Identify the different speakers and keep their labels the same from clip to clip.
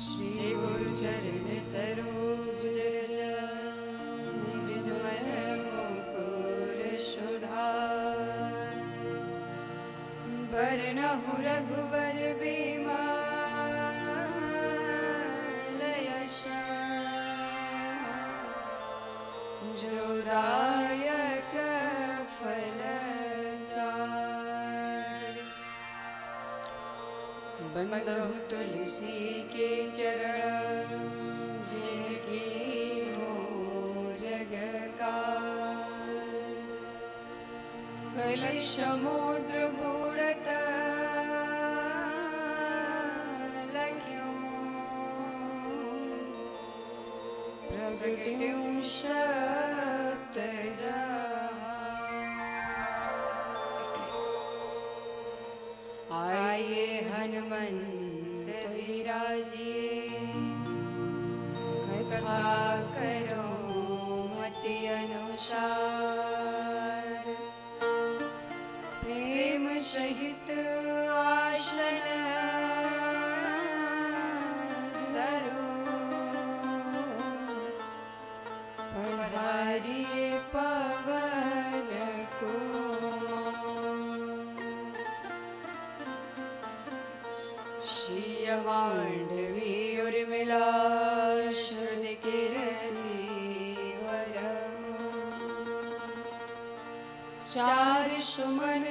Speaker 1: श्री गुरु चरण सरोज रज निज मन मुकुर सुधार बरनहु रघुबर बिमल यश जो दायक फल बंदहु तुलसी के चरण जिनकी हो जग काज कलश समुद्र बूढ़त लख्यों प्रगट्यों सत आइए हनुमंत विराजिए कथा करो मति अनुसार प्रेम सहित आसन धरो पधारिए पवन मांडवी उर्मिला श्रुति कीर्ति वरम चार सुमन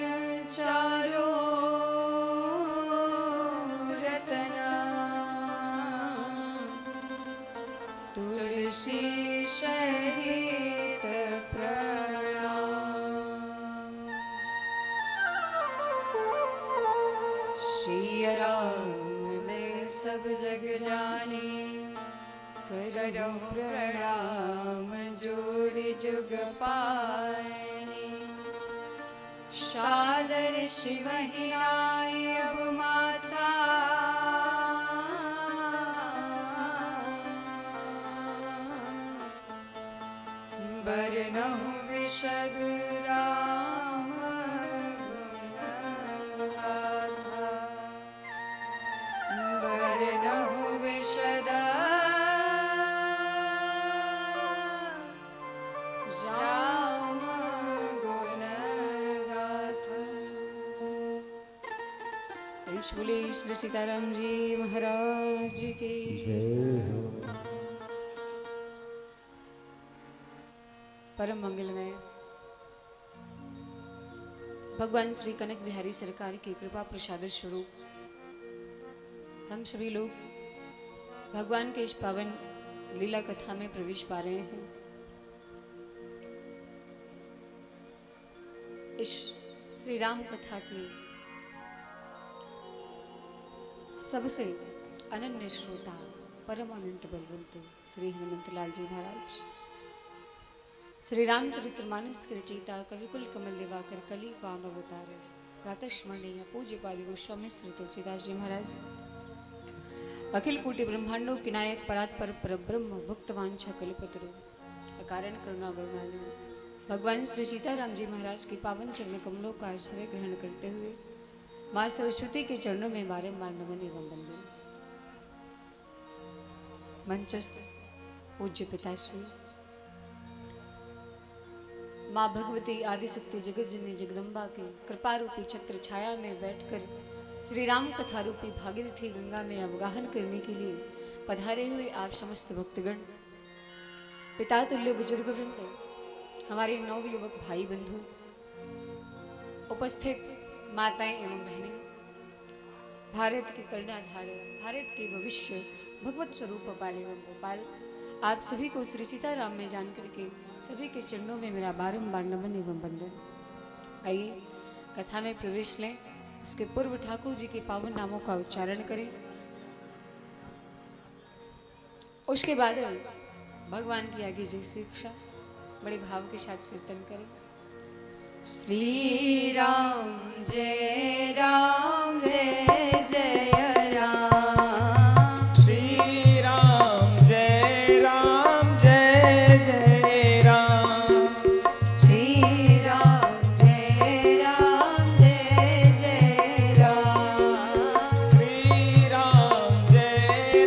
Speaker 1: चारो रतना तुलसी सहित प्रणाम श्री राम सब जग जानी करो प्रणाम जोरि जुग पानी सादर शिवहि नाय अब माथा बरनहु विशद राम गुण गाथा बरनहु विशद राम गुण गाथा। बोले श्री सीताराम जी महाराज की जय हो। परम मंगलमय भगवान श्री कनक बिहारी सरकार की कृपा प्रसाद स्वरूप हम सभी लोग भगवान के इस पावन लीला कथा में प्रवेश पा रहे हैं। इस श्री राम कथा की सबसे अनन्य श्रोता परम अनंत बलवंत श्री हनुमंत लाल जी महाराज श्री रामचरितमानस के रचयिता कविकुल कमल दिवाकर कली वाम अवतार प्रातः स्मरणीय पूज्य पाद गोस्वामी श्री तुलसीदास जी महाराज अखिल कोटि ब्रह्मांडों के नायक परात्पर परब्रह्म भक्तवांछा कल्पतरु अकारण करुणा वरुणालु भगवान श्री सीताराम जी महाराज के पावन चरण कमलों का आश्रय ग्रहण करते हुए माँ सरस्वती के चरणों में बारंबार नमन एवं वंदन। मंचस्थ पूज्य पिताश्री माँ भगवती आदिशक्ति जगत जननी जगदम्बा के कृपा रूपी छत्र छाया में बैठकर श्री राम कथा रूपी भागीरथी गंगा में अवगाहन करने के लिए पधारे हुए आप समस्त भक्तगण, पिता तुल्य बुजुर्ग वृंद, हमारे नवयुवक भाई बंधु, उपस्थित माताएं एवं बहनें, भारत के कर्णाधार, भारत के भविष्य भगवत स्वरूप बाल एवं गोपाल, आप सभी को श्री सीताराम में जान करके सभी के चरणों में मेरा बारंबार नमन एवं वंदन। आइए कथा में प्रवेश लें। उसके पूर्व ठाकुर जी के पावन नामों का उच्चारण करें। उसके बाद भगवान की आगे जय शिक्षा बड़े भाव के साथ कीर्तन करें। श्री राम जय जय राम,
Speaker 2: श्री राम जय जय राम,
Speaker 1: श्री राम जय जय राम,
Speaker 2: श्री राम जय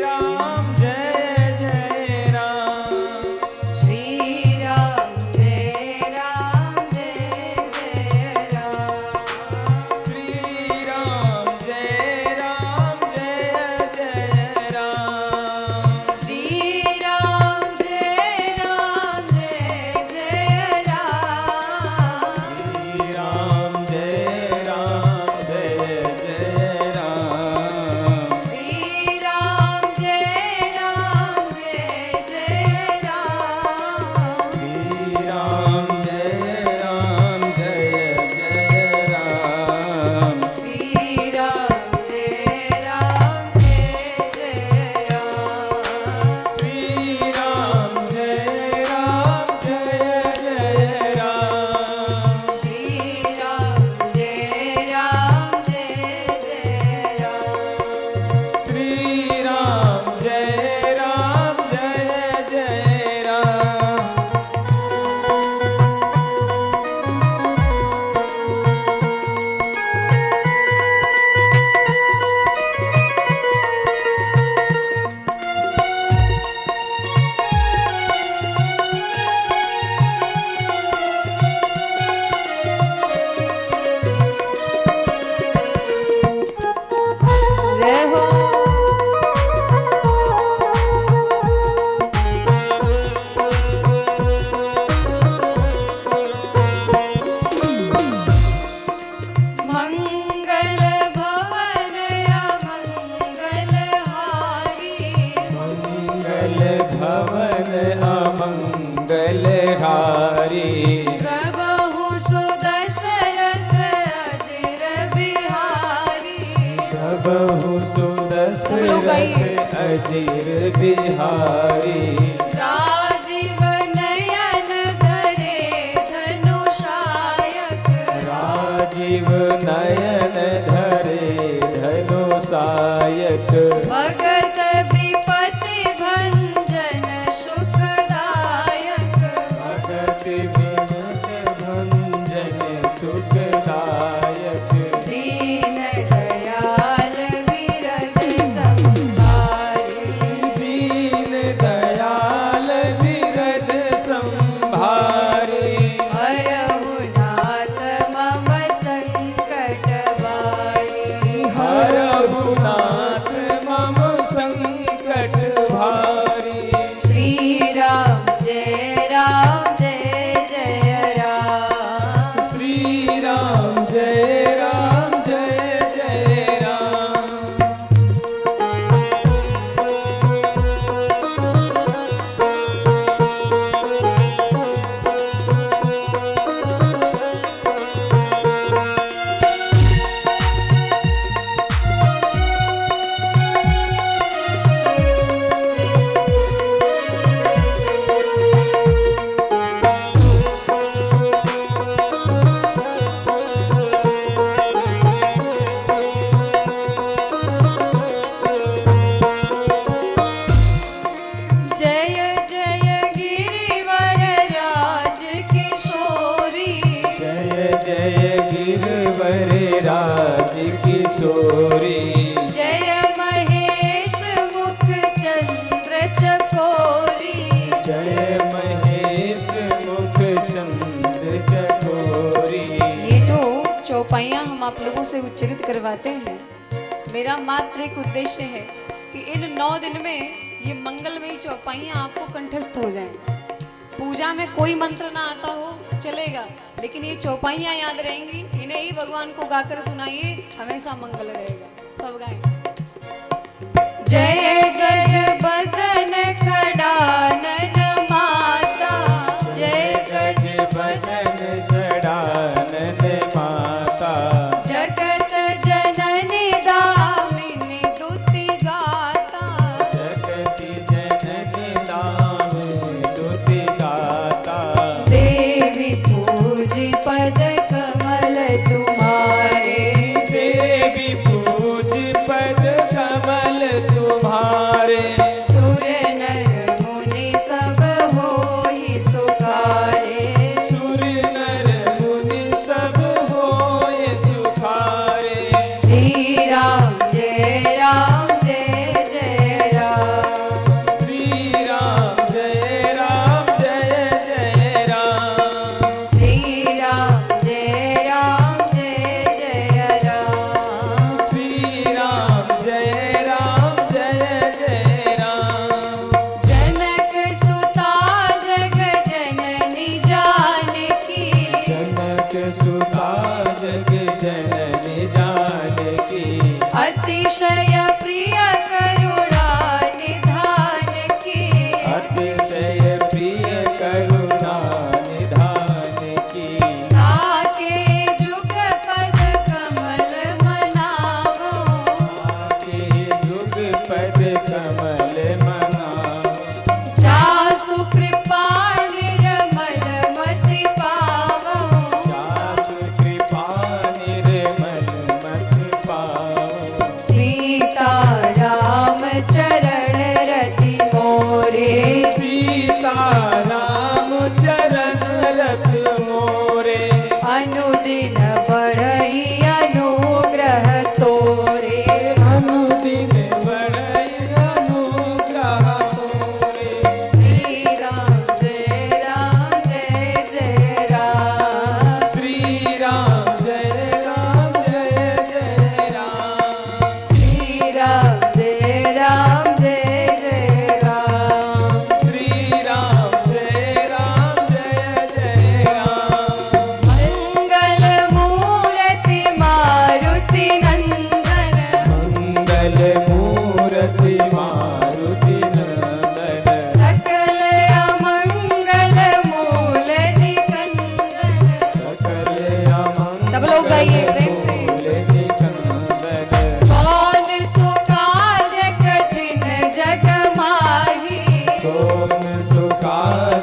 Speaker 2: भवन अमंगलहारी
Speaker 1: प्रभु सुदशरथ अजिर बिहारी।
Speaker 2: प्रभु सुदशरथ अजिर बिहारी
Speaker 1: राजीव नयन धरे धनुषायक।
Speaker 2: राजीव नयन धरे धनुषायक
Speaker 1: भगत विपति भंजन सुखदायक।
Speaker 2: भगत विमुख भंजन सुखदायक
Speaker 1: दीन दयाल विरद संभारे।
Speaker 2: दीन दयाल विरद संभारे
Speaker 1: हरहु नाथ मम संकट बारे।
Speaker 2: हरहु नाथ मम संकट भारी
Speaker 1: श्री राम जय जय राम।
Speaker 2: श्री राम जय जय राम
Speaker 1: जय जय गिरिवर राज किशोरी।
Speaker 2: जय जय गिरवर राज किशोरी
Speaker 1: जय महेश मुख चंद्र चकोरी।
Speaker 2: जय महेश मुख चंद्र चकोरी
Speaker 1: ये जो चौपाइयाँ हम आप लोगों से उच्चरित करवाते हैं, मेरा मात्र एक उद्देश्य है कि इन 9 दिन में ये मंगलमयी चौपाइयाँ आपको कंठस्थ हो जाएं। पूजा में कोई मंत्र ना आता हो चलेगा, लेकिन ये चौपाइयाँ याद रहेंगी। इन्हें ही भगवान को गाकर सुनाइए, हमेशा मंगल रहेगा। सब गाएं। जय गज बदन खड़ानन माता। जय
Speaker 2: गज बदन षडानन माता
Speaker 1: जगत जननी दामिनी दुति गाता।
Speaker 2: जगति जननी दामिनी स्तुति गाता
Speaker 1: देवी पूजी पद कमल तुम्हारे।
Speaker 2: देवी पूज पद कमल तुम्हारे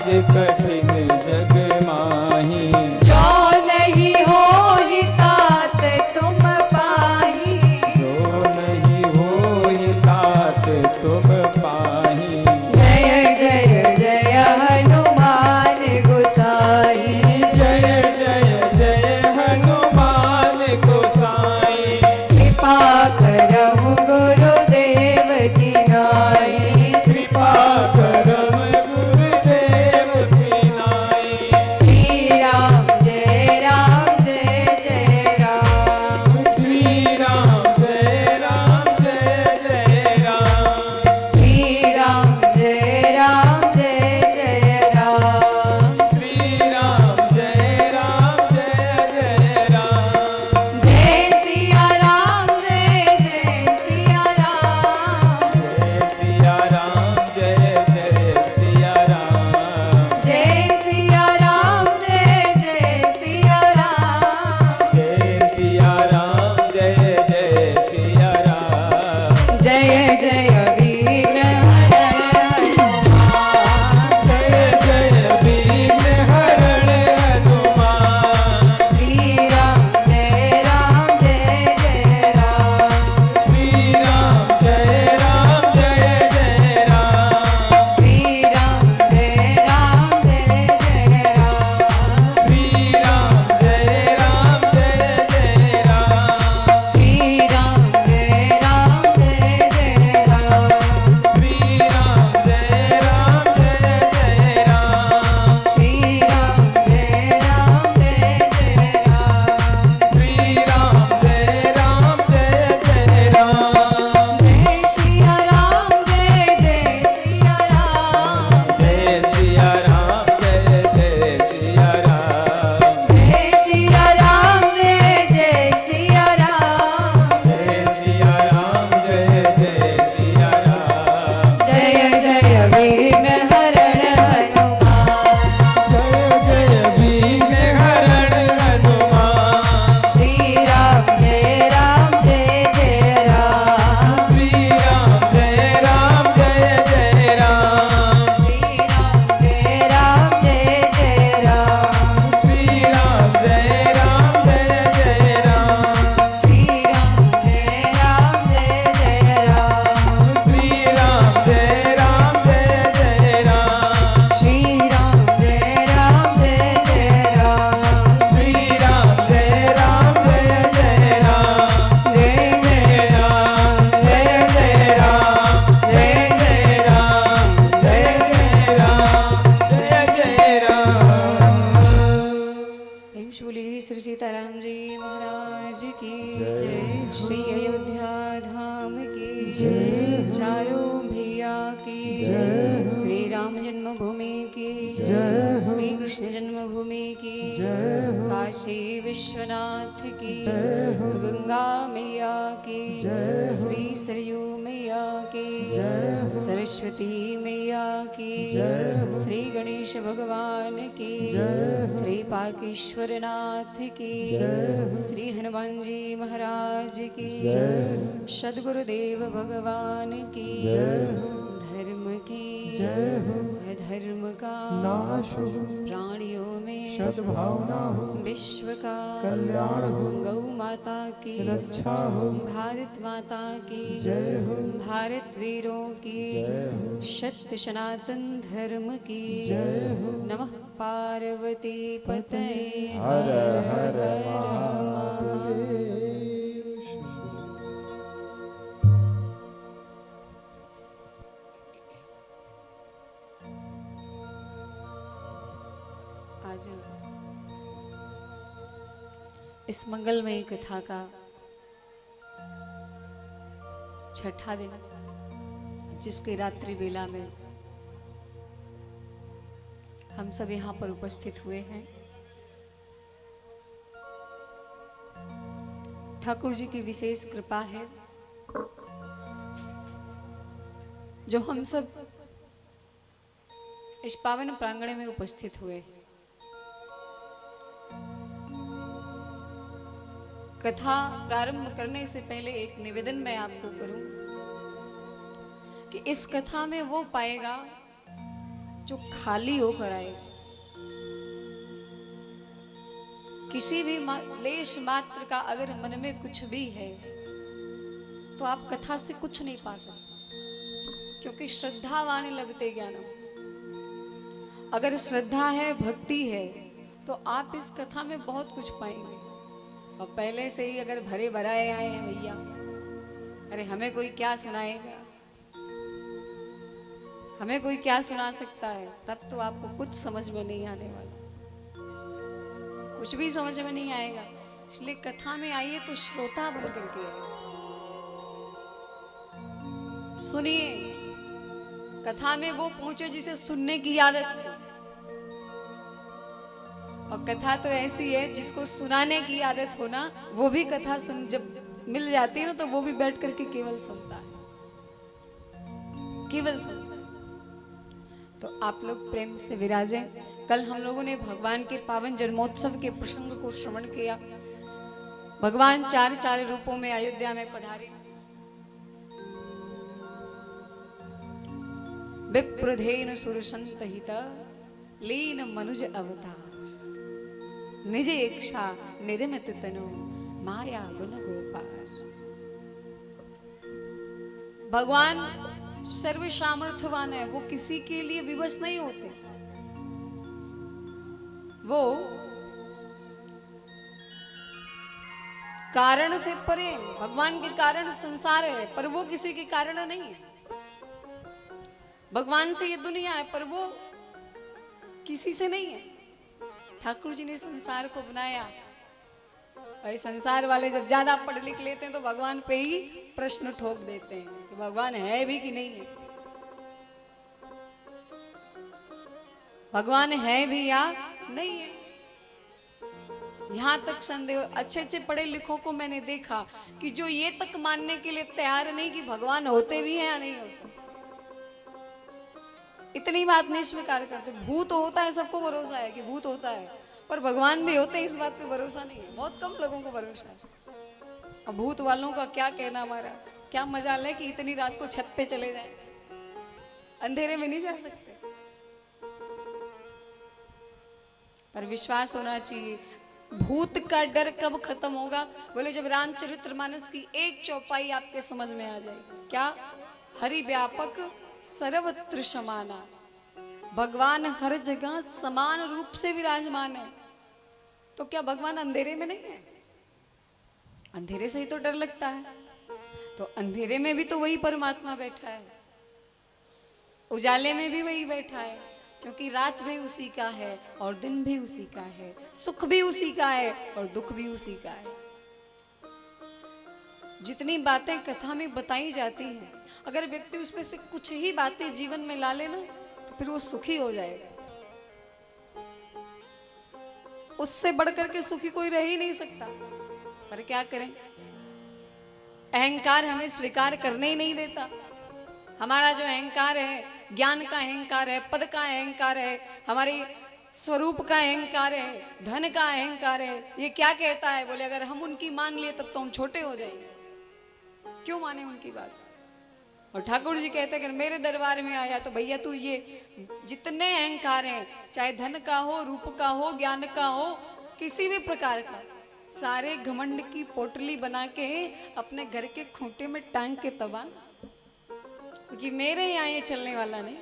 Speaker 2: काज कठिन जग माही।
Speaker 1: जो नहीं होई तात तुम पाही,
Speaker 2: जो नहीं होई तात तुम पाही।
Speaker 1: जय जय जय हनुमान गोसाई,
Speaker 2: जय जय जय हनुमान गोसाई।
Speaker 1: कृपा करहु गुरुदेव की नाई,
Speaker 2: कृपा करम गुरुदेव की नाई।
Speaker 1: श्री राम जय जय राम,
Speaker 2: श्री राम जय जय राम।
Speaker 1: श्री राम जय जय राम,
Speaker 2: श्री राम जय जय राम।
Speaker 1: जय सिया राम जय सिया राम,
Speaker 2: जय सिया राम जय सिया राम।
Speaker 1: जय सिया राम जय सिया राम,
Speaker 2: जय सिया राम जय सिया राम।
Speaker 1: जय जय वीर हनुमान,
Speaker 2: जय जय विघ्न हरण हनुमान।
Speaker 1: श्री राम जय जय राम,
Speaker 2: श्री राम जय जय राम।
Speaker 1: श्री राम जय जय राम,
Speaker 2: श्री राम जय जय राम।
Speaker 1: श्री राम जय जय राम,
Speaker 2: श्री राम जय जय राम।
Speaker 1: श्री राम जय जय राम,
Speaker 2: श्री राम जय जय राम।
Speaker 1: जय सिया राम जय सिया राम,
Speaker 2: जय सिया राम जय सिया राम।
Speaker 1: जय सिया राम जय सिया राम,
Speaker 2: जय सिया राम जय सिया राम।
Speaker 1: जय जय वीर हरण हनुमान,
Speaker 2: जय जय विघ्न हरण हनुमान।
Speaker 1: श्री राम जय जय राम,
Speaker 2: श्री राम जय जय राम।
Speaker 1: श्री राम जय जय राम,
Speaker 2: श्री राम जय जय राम।
Speaker 1: श्री राम जय जय राम,
Speaker 2: श्री राम जय जय राम।
Speaker 1: श्री राम जय जय राम,
Speaker 2: श्री राम जय जय राम।
Speaker 1: जय जय राम जय जय राम,
Speaker 2: जय जय राम जय जय राम जय जय राम।
Speaker 1: प्रेम से बोलिए श्री सीताराम जी महाराज की जय, श्री अयोध्या धाम की जय, चारों भैया की जय, श्री राम जन्मभूमि की जय, श्री कृष्ण जन्मभूमि की जय, काशी विश्वनाथ की जय, गंगा मैया की जय, श्री सरयू मैया की जय, सरस्वती मैया की जय, श्री गणेश भगवान की जय, श्री पाकेश्वर नाथ की जय, श्री हनुमान जी महाराज की जय, सद्गुरुदेव भगवान की जय, धर्म की जय, अधर्म का
Speaker 2: नाश हो,
Speaker 1: प्राणियों में
Speaker 2: सद्भावना हो,
Speaker 1: विश्व का
Speaker 2: कल्याण हो,
Speaker 1: गौ माता की
Speaker 2: रक्षा हो,
Speaker 1: भारत माता की
Speaker 2: जय हो,
Speaker 1: भारत वीरों की
Speaker 2: जय हो,
Speaker 1: सत्य सनातन धर्म की
Speaker 2: जय हो।
Speaker 1: नमः पार्वती पतये
Speaker 2: हर हर
Speaker 1: महादेव। आज इस मंगलमय कथा का छठा दिन, जिसके रात्रि बेला में हम सब यहाँ पर उपस्थित हुए हैं। ठाकुर जी की विशेष कृपा है जो हम सब इस पावन प्रांगण में उपस्थित हुए। कथा प्रारंभ करने से पहले एक निवेदन मैं आपको करूं कि इस कथा में वो पाएगा जो खाली होकर आएगा, किसी भी लेश मात्र का अगर मन में कुछ भी है तो आप कथा से कुछ नहीं पा सकते, क्योंकि श्रद्धावान लभते ज्ञानम। अगर श्रद्धा है, भक्ति है, तो आप इस कथा में बहुत कुछ पाएंगे। और पहले से ही अगर भरे भराए आए हैं भैया, अरे हमें कोई क्या सुनाएगा, हमें कोई क्या सुना सकता है, तब तो आपको कुछ समझ में नहीं आने वाला, कुछ भी समझ में नहीं आएगा। इसलिए कथा में आइए तो श्रोता बन करके आइए, सुनिए। कथा में वो पहुंचे जिसे सुनने की आदत हो, और कथा तो ऐसी है जिसको सुनाने की आदत हो ना, वो भी कथा सुन जब मिल जाती है ना, तो वो भी बैठ करके केवल सुनता है, केवल सुनता है। तो आप लोग प्रेम से विराजें। कल हम लोगों ने भगवान के पावन जन्मोत्सव के प्रसंग को श्रवण किया। भगवान चार चार रूपों में अयोध्या में पधारे। विप्रधेन सुरसंत हित लीन मनुज अवतार, निज इच्छा निर्मित तनु माया गुण गोपार। भगवान सर्व सामर्थ्यवान है, वो किसी के लिए विवश नहीं होते। वो कारण से परे, भगवान के कारण संसार है, पर वो किसी के कारण नहीं है। भगवान से ये दुनिया है, पर वो किसी से नहीं है। ठाकुर जी ने संसार को बनाया। और संसार वाले जब ज्यादा पढ़ लिख लेते हैं तो भगवान पे ही प्रश्न ठोक देते हैं कि भगवान है भी कि नहीं है, भगवान है भी या नहीं है। यहां तक संदेह। अच्छे अच्छे पढ़े लिखों को मैंने देखा कि जो ये तक मानने के लिए तैयार नहीं कि भगवान होते भी हैं या नहीं होते, इतनी बात नहीं स्वीकार करते। भूत होता है, सबको भरोसा है कि भूत होता है, पर भगवान भी होते हैं इस बात पे भरोसा नहीं है। बहुत कम लोगों को भरोसा है। और भूत वालों का क्या कहना, हमारा क्या मजाल है कि इतनी रात को छत पे चले जाए, अंधेरे में नहीं जा सकते। पर विश्वास होना चाहिए। भूत का डर कब खत्म होगा? बोले जब रामचरितमानस की एक चौपाई आपके समझ में आ जाए। क्या? हरि व्यापक सर्वत्र समाना, भगवान हर जगह समान रूप से विराजमान है। तो क्या भगवान अंधेरे में नहीं है? अंधेरे से ही तो डर लगता है। तो अंधेरे में भी तो वही परमात्मा बैठा है, उजाले में भी वही बैठा है, क्योंकि रात भी उसी का है और दिन भी उसी का है, सुख भी उसी का है और दुख भी उसी का है। जितनी बातें कथा में बताई जाती हैं, अगर व्यक्ति उसमें से कुछ ही बातें जीवन में ला लेना तो फिर वो सुखी हो जाएगा। उससे बढ़कर के सुखी कोई रह ही नहीं सकता। पर क्या करें, अहंकार हमें स्वीकार करने ही नहीं देता। हमारा जो अहंकार है, ज्ञान का अहंकार है, पद का अहंकार है, हमारे स्वरूप का अहंकार है, धन का अहंकार है, ये क्या कहता है? बोले अगर हम उनकी मान लिए तब तो हम छोटे हो जाएंगे, क्यों माने उनकी बात। और ठाकुर जी कहते हैं अगर मेरे दरबार में आया तो भैया तू ये जितने अहंकार हैं, चाहे धन का हो, रूप का हो, ज्ञान का हो, किसी भी प्रकार का, सारे घमंड की पोटली बना के अपने घर के खूंटे में टांग के तबान, क्योंकि मेरे यहाँ ये चलने वाला नहीं,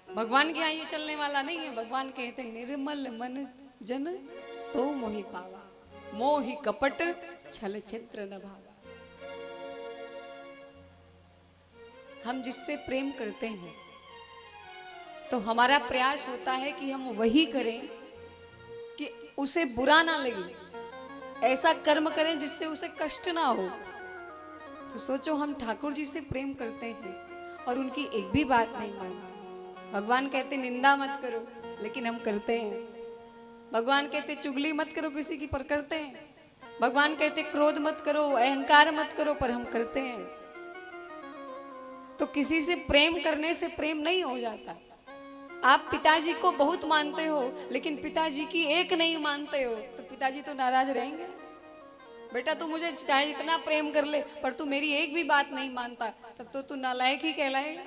Speaker 1: भगवान के यहाँ ये चलने वाला नहीं है। भगवान कहते निर्मल मन जन सो मोहि पावा, मोहि कपट छल छिद्र न भावा। हम जिससे प्रेम करते हैं तो हमारा प्रयास होता है कि हम वही करें कि उसे बुरा ना लगे, ऐसा कर्म करें जिससे उसे कष्ट ना हो। तो सोचो हम ठाकुर जी से प्रेम करते हैं और उनकी एक भी बात नहीं मानते। भगवान कहते निंदा मत करो, लेकिन हम करते हैं। भगवान कहते चुगली मत करो किसी की, पर करते हैं। भगवान कहते क्रोध मत करो, अहंकार मत करो, पर हम करते हैं। तो किसी से प्रेम करने से प्रेम नहीं हो जाता। आप पिताजी को बहुत मानते हो लेकिन पिताजी की एक नहीं मानते हो, तो पिताजी तो नाराज रहेंगे। बेटा तू मुझे चाहे जितना प्रेम कर ले पर तू मेरी एक भी बात नहीं मानता, तब तो तू नालायक ही कहलाएगा।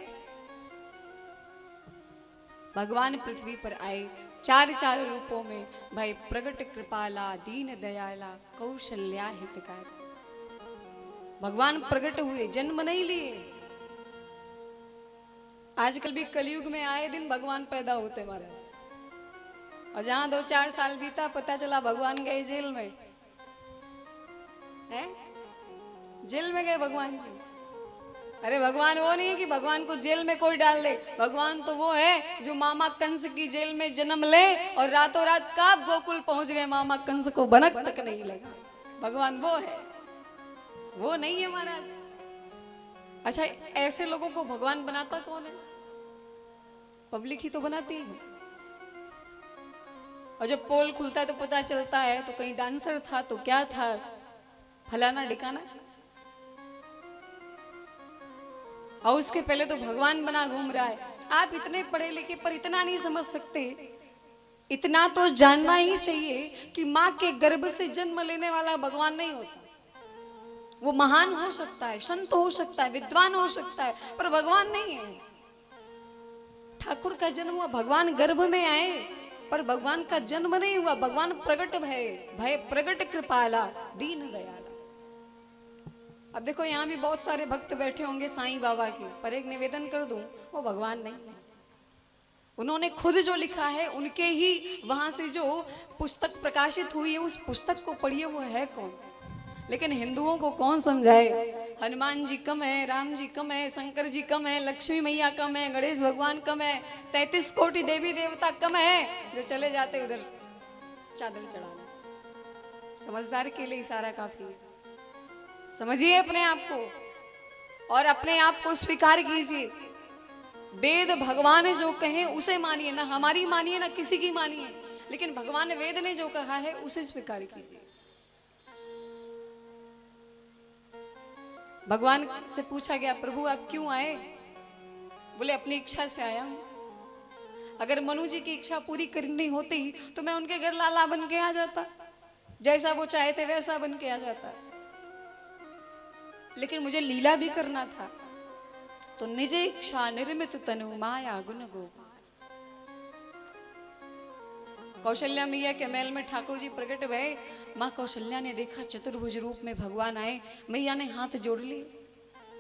Speaker 1: भगवान पृथ्वी पर आए, चार चार रूपों में, भाई प्रगट कृपाला, दीन दयाला, कौशल्या हितकारी। भगवान प्रकट हुए, जन्म नहीं लिए। आजकल भी कलयुग में आए दिन भगवान पैदा होते महाराज, और जहां 2-4 साल बीता पता चला भगवान गए जेल में। है जेल में गए भगवान जी। अरे भगवान वो नहीं है कि भगवान को जेल में कोई डाल दे। भगवान तो वो है जो मामा कंस की जेल में जन्म ले और रातों रात कब गोकुल पहुंच गए, मामा कंस को भनक तक नहीं लगा। भगवान वो है, वो नहीं है महाराज। अच्छा, ऐसे लोगों को भगवान बनाता कौन है? पब्लिक ही तो बनाती है। और जब पोल खुलता है तो पता चलता है तो कहीं डांसर था तो क्या था, फलाना ढिकाना। और उसके पहले तो भगवान बना घूम रहा है। आप इतने पढ़े लिखे पर इतना नहीं समझ सकते, इतना तो जानना ही चाहिए कि माँ के गर्भ से जन्म लेने वाला भगवान नहीं होता। वो महान हो सकता है, संत हो सकता है, विद्वान हो सकता है, पर भगवान नहीं है। ठाकुर का जन्म हुआ, भगवान गर्भ में आए, पर भगवान का जन्म नहीं हुआ। भगवान प्रगट भय, भय प्रगट कृपाला, दीन दयाला। अब देखो यहाँ भी बहुत सारे भक्त बैठे होंगे साईं बाबा के, पर एक निवेदन कर दूं, वो भगवान नहीं है। उन्होंने खुद जो लिखा है, उनके ही वहां से जो पुस्तक प्रकाशित हुई है, उस पुस्तक को पढ़िए, वो है कौन? लेकिन हिंदुओं को कौन समझाए? हनुमान जी कम है, राम जी कम है, शंकर जी कम है, लक्ष्मी मैया कम है, गणेश भगवान कम है, 33 कोटि देवी देवता कम है, जो चले जाते उधर चादर चढ़ाने। समझदार के लिए इशारा काफी है। समझिए अपने आप को और अपने आप को स्वीकार कीजिए। वेद भगवान जो कहे उसे मानिए, ना हमारी मानिए ना किसी की मानिए, लेकिन भगवान वेद ने जो कहा है उसे स्वीकार कीजिए। भगवान से पूछा गया, प्रभु आप क्यों आए? बोले अपनी इच्छा से आया हूं। अगर मनु जी की इच्छा पूरी करनी होती तो मैं उनके घर लाला बन के आ जाता, जैसा वो चाहे थे वैसा बन के आ जाता। लेकिन मुझे लीला भी करना था, तो निज इच्छा निर्मित तनु माया गुण गोपाल। कौशल्या मैया के महल में ठाकुर जी प्रकट भये। माँ कौशल्या ने देखा चतुर्भुज रूप में भगवान आए। मैया ने हाथ जोड़ लिए,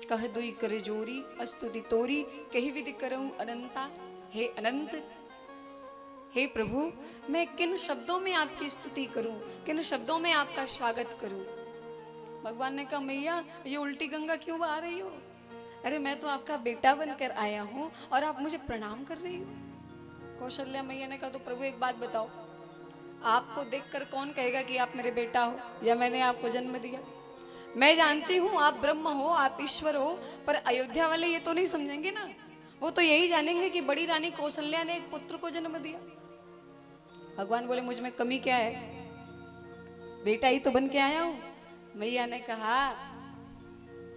Speaker 1: कह दुई करे जोरी, अस्तुति तोरी, कही विधि करऊं अनंता। हे अनंत, हे प्रभु, मैं किन शब्दों में आपकी स्तुति करूं, किन शब्दों में आपका स्वागत करूं? भगवान ने कहा, मैया ये उल्टी गंगा क्यों बहा रही हो? अरे मैं तो आपका बेटा बनकर आया हूं और आप मुझे प्रणाम कर रही हो। कौशल्या मैया ने कहा, तो प्रभु एक बात बताओ, आपको देखकर कौन कहेगा कि आप मेरे बेटा हो या मैंने आपको जन्म दिया? मैं जानती हूँ आप ब्रह्म हो, आप ईश्वर हो, पर अयोध्या वाले ये तो नहीं समझेंगे ना। वो तो यही जानेंगे कि बड़ी रानी कौशल्या ने एक पुत्र को जन्म दिया। भगवान बोले, मुझ में कमी क्या है? बेटा ही तो बन के आया हूं। मैया ने कहा,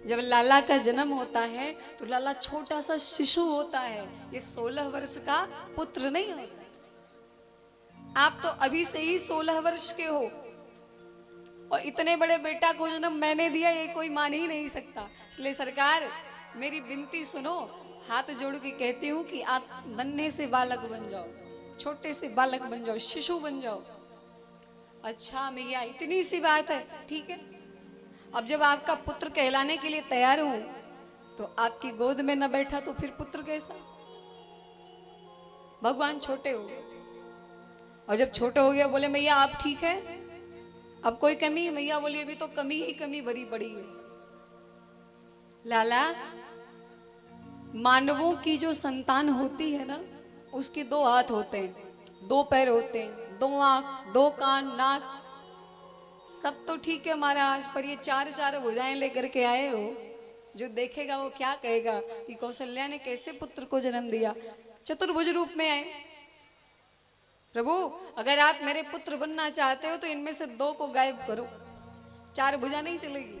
Speaker 1: जब लाला का जन्म होता है तो लाला छोटा सा शिशु होता है, ये 16 वर्ष का पुत्र नहीं होता। आप तो अभी से ही 16 वर्ष के हो और इतने बड़े बेटा को जन्म मैंने दिया, ये कोई मान ही नहीं सकता। इसलिए सरकार मेरी विनती सुनो, हाथ जोड़ के कहती हूँ कि आप नन्हे से बालक बन जाओ, छोटे से बालक बन जाओ, शिशु बन जाओ। अच्छा मैया इतनी सी बात है, ठीक है। अब जब आपका पुत्र कहलाने के लिए तैयार हूं तो आपकी गोद में न बैठा तो फिर पुत्र कैसा? भगवान छोटे हो गए, और जब छोटे हो गया बोले, मैया आप ठीक है, अब कोई कमी? मैया बोली, अभी तो कमी ही कमी भरी पड़ी है। लाला, मानवों की जो संतान होती है ना, उसके 2 हाथ होते हैं, 2 पैर होते हैं, 2 आंख, 2 कान, नाक, सब तो ठीक है महाराज, पर ये 4 भुजाएं लेकर के आए हो, जो देखेगा वो क्या कहेगा कि कौशल्या ने कैसे पुत्र को जन्म दिया? चतुर्भुज रूप में आए। प्रभु अगर आप मेरे पुत्र बनना चाहते हो तो इनमें से 2 को गायब करो, 4 भुजा नहीं चलेगी।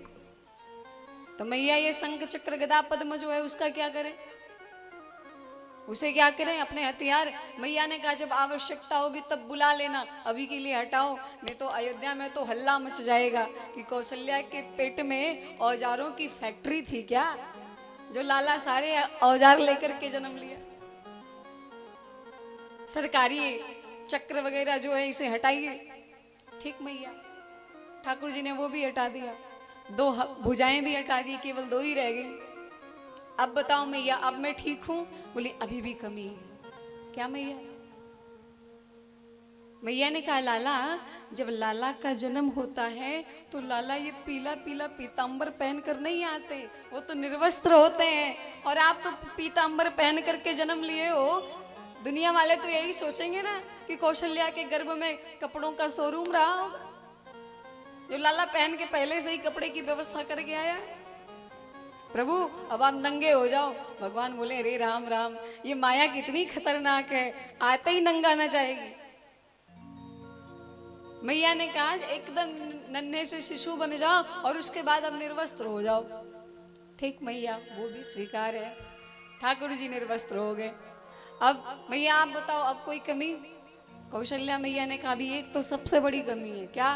Speaker 1: तो मैया ये शंख चक्र गदा पद्म जो है उसका क्या करें? उसे क्या करें? अपने हथियार। मैया ने कहा, जब आवश्यकता होगी तब बुला लेना, अभी के लिए हटाओ, नहीं तो अयोध्या में तो हल्ला मच जाएगा कि कौशल्या के पेट में औजारों की फैक्ट्री थी क्या, जो लाला सारे औजार लेकर के जन्म लिया। सरकारी चक्र वगैरह जो है इसे हटाइए। ठीक मैया, ठाकुर जी ने वो भी हटा दिया, दो भुजाएं भी हटा दी, केवल दो ही रह गई। अब बताओ मैया, अब मैं ठीक हूं? बोली अभी भी कमी है। क्या मैया? मैया ने कहा लाला, जब लाला का जन्म होता है तो लाला ये पीला पीला पीतांबर पहन कर नहीं आते, वो तो निर्वस्त्र होते हैं। और आप तो पीतांबर पहन करके जन्म लिए हो। दुनिया वाले तो यही सोचेंगे ना कि कौशल्या के गर्भ में कपड़ों का शोरूम रहा होगा, जो लाला पहन के पहले से ही कपड़े की व्यवस्था करके आया है। प्रभु अब आप नंगे हो जाओ। भगवान बोले अरे राम राम, ये माया कितनी खतरनाक है, आते ही नंगा ना जाएगी। मैया ने कहा एकदम नन्हे से शिशु बन जाओ और उसके बाद अब निर्वस्त्र हो जाओ। ठीक मैया, वो भी स्वीकार है। ठाकुर जी निर्वस्त्र हो गए। अब मैया आप बताओ, अब कोई कमी? कौशल्या मैया ने कहा भी एक तो सबसे बड़ी कमी है। क्या?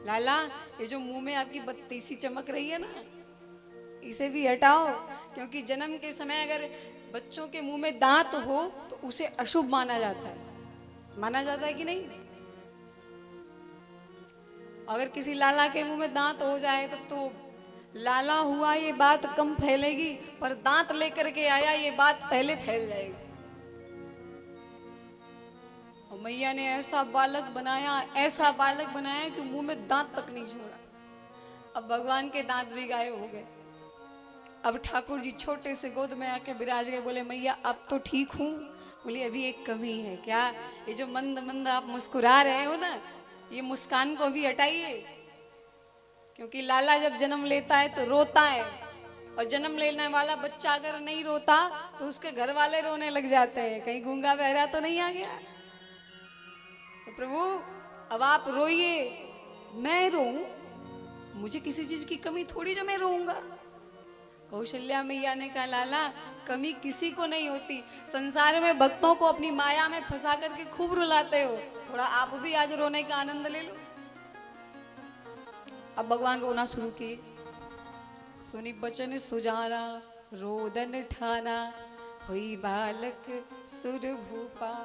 Speaker 1: लाला ये जो मुंह में आपकी बत्तीसी चमक रही है ना, इसे भी हटाओ। क्योंकि जन्म के समय अगर बच्चों के मुंह में दांत हो तो उसे अशुभ माना जाता है। माना जाता है कि नहीं? अगर किसी लाला के मुंह में दांत हो जाए तब तो लाला हुआ ये बात कम फैलेगी, पर दांत लेकर के आया ये बात पहले फैल जाएगी। और मैया ने ऐसा बालक बनाया, ऐसा बालक बनाया कि मुंह में दांत तक नहीं छोड़ा। अब भगवान के दांत भी गायब हो गए। अब ठाकुर जी छोटे से गोद में आके विराज गए। बोले मैया अब तो ठीक हूं? बोली अभी एक कमी है। क्या? ये जो मंद मंद आप मुस्कुरा रहे हो ना, ये मुस्कान को भी हटाइए। क्योंकि लाला जब जन्म लेता है तो रोता है, और जन्म लेने वाला बच्चा अगर नहीं रोता तो उसके घर वाले रोने लग जाते हैं, कहीं गूंगा बहरा तो नहीं आ गया। तो प्रभु अब आप रोइए। मैं रोऊं? मुझे किसी चीज की कमी थोड़ी जो मैं रोऊंगा। कौशल्या मैया ने कहा लाला कमी किसी को नहीं होती, संसार में भक्तों को अपनी माया में फंसा करके खूब रुलाते हो, थोड़ा आप भी आज रोने का आनंद ले लो। अब भगवान रोना शुरू किए। सुनी बचन सुजाना रोदन ठाना, हुई बालक सुर भूपा।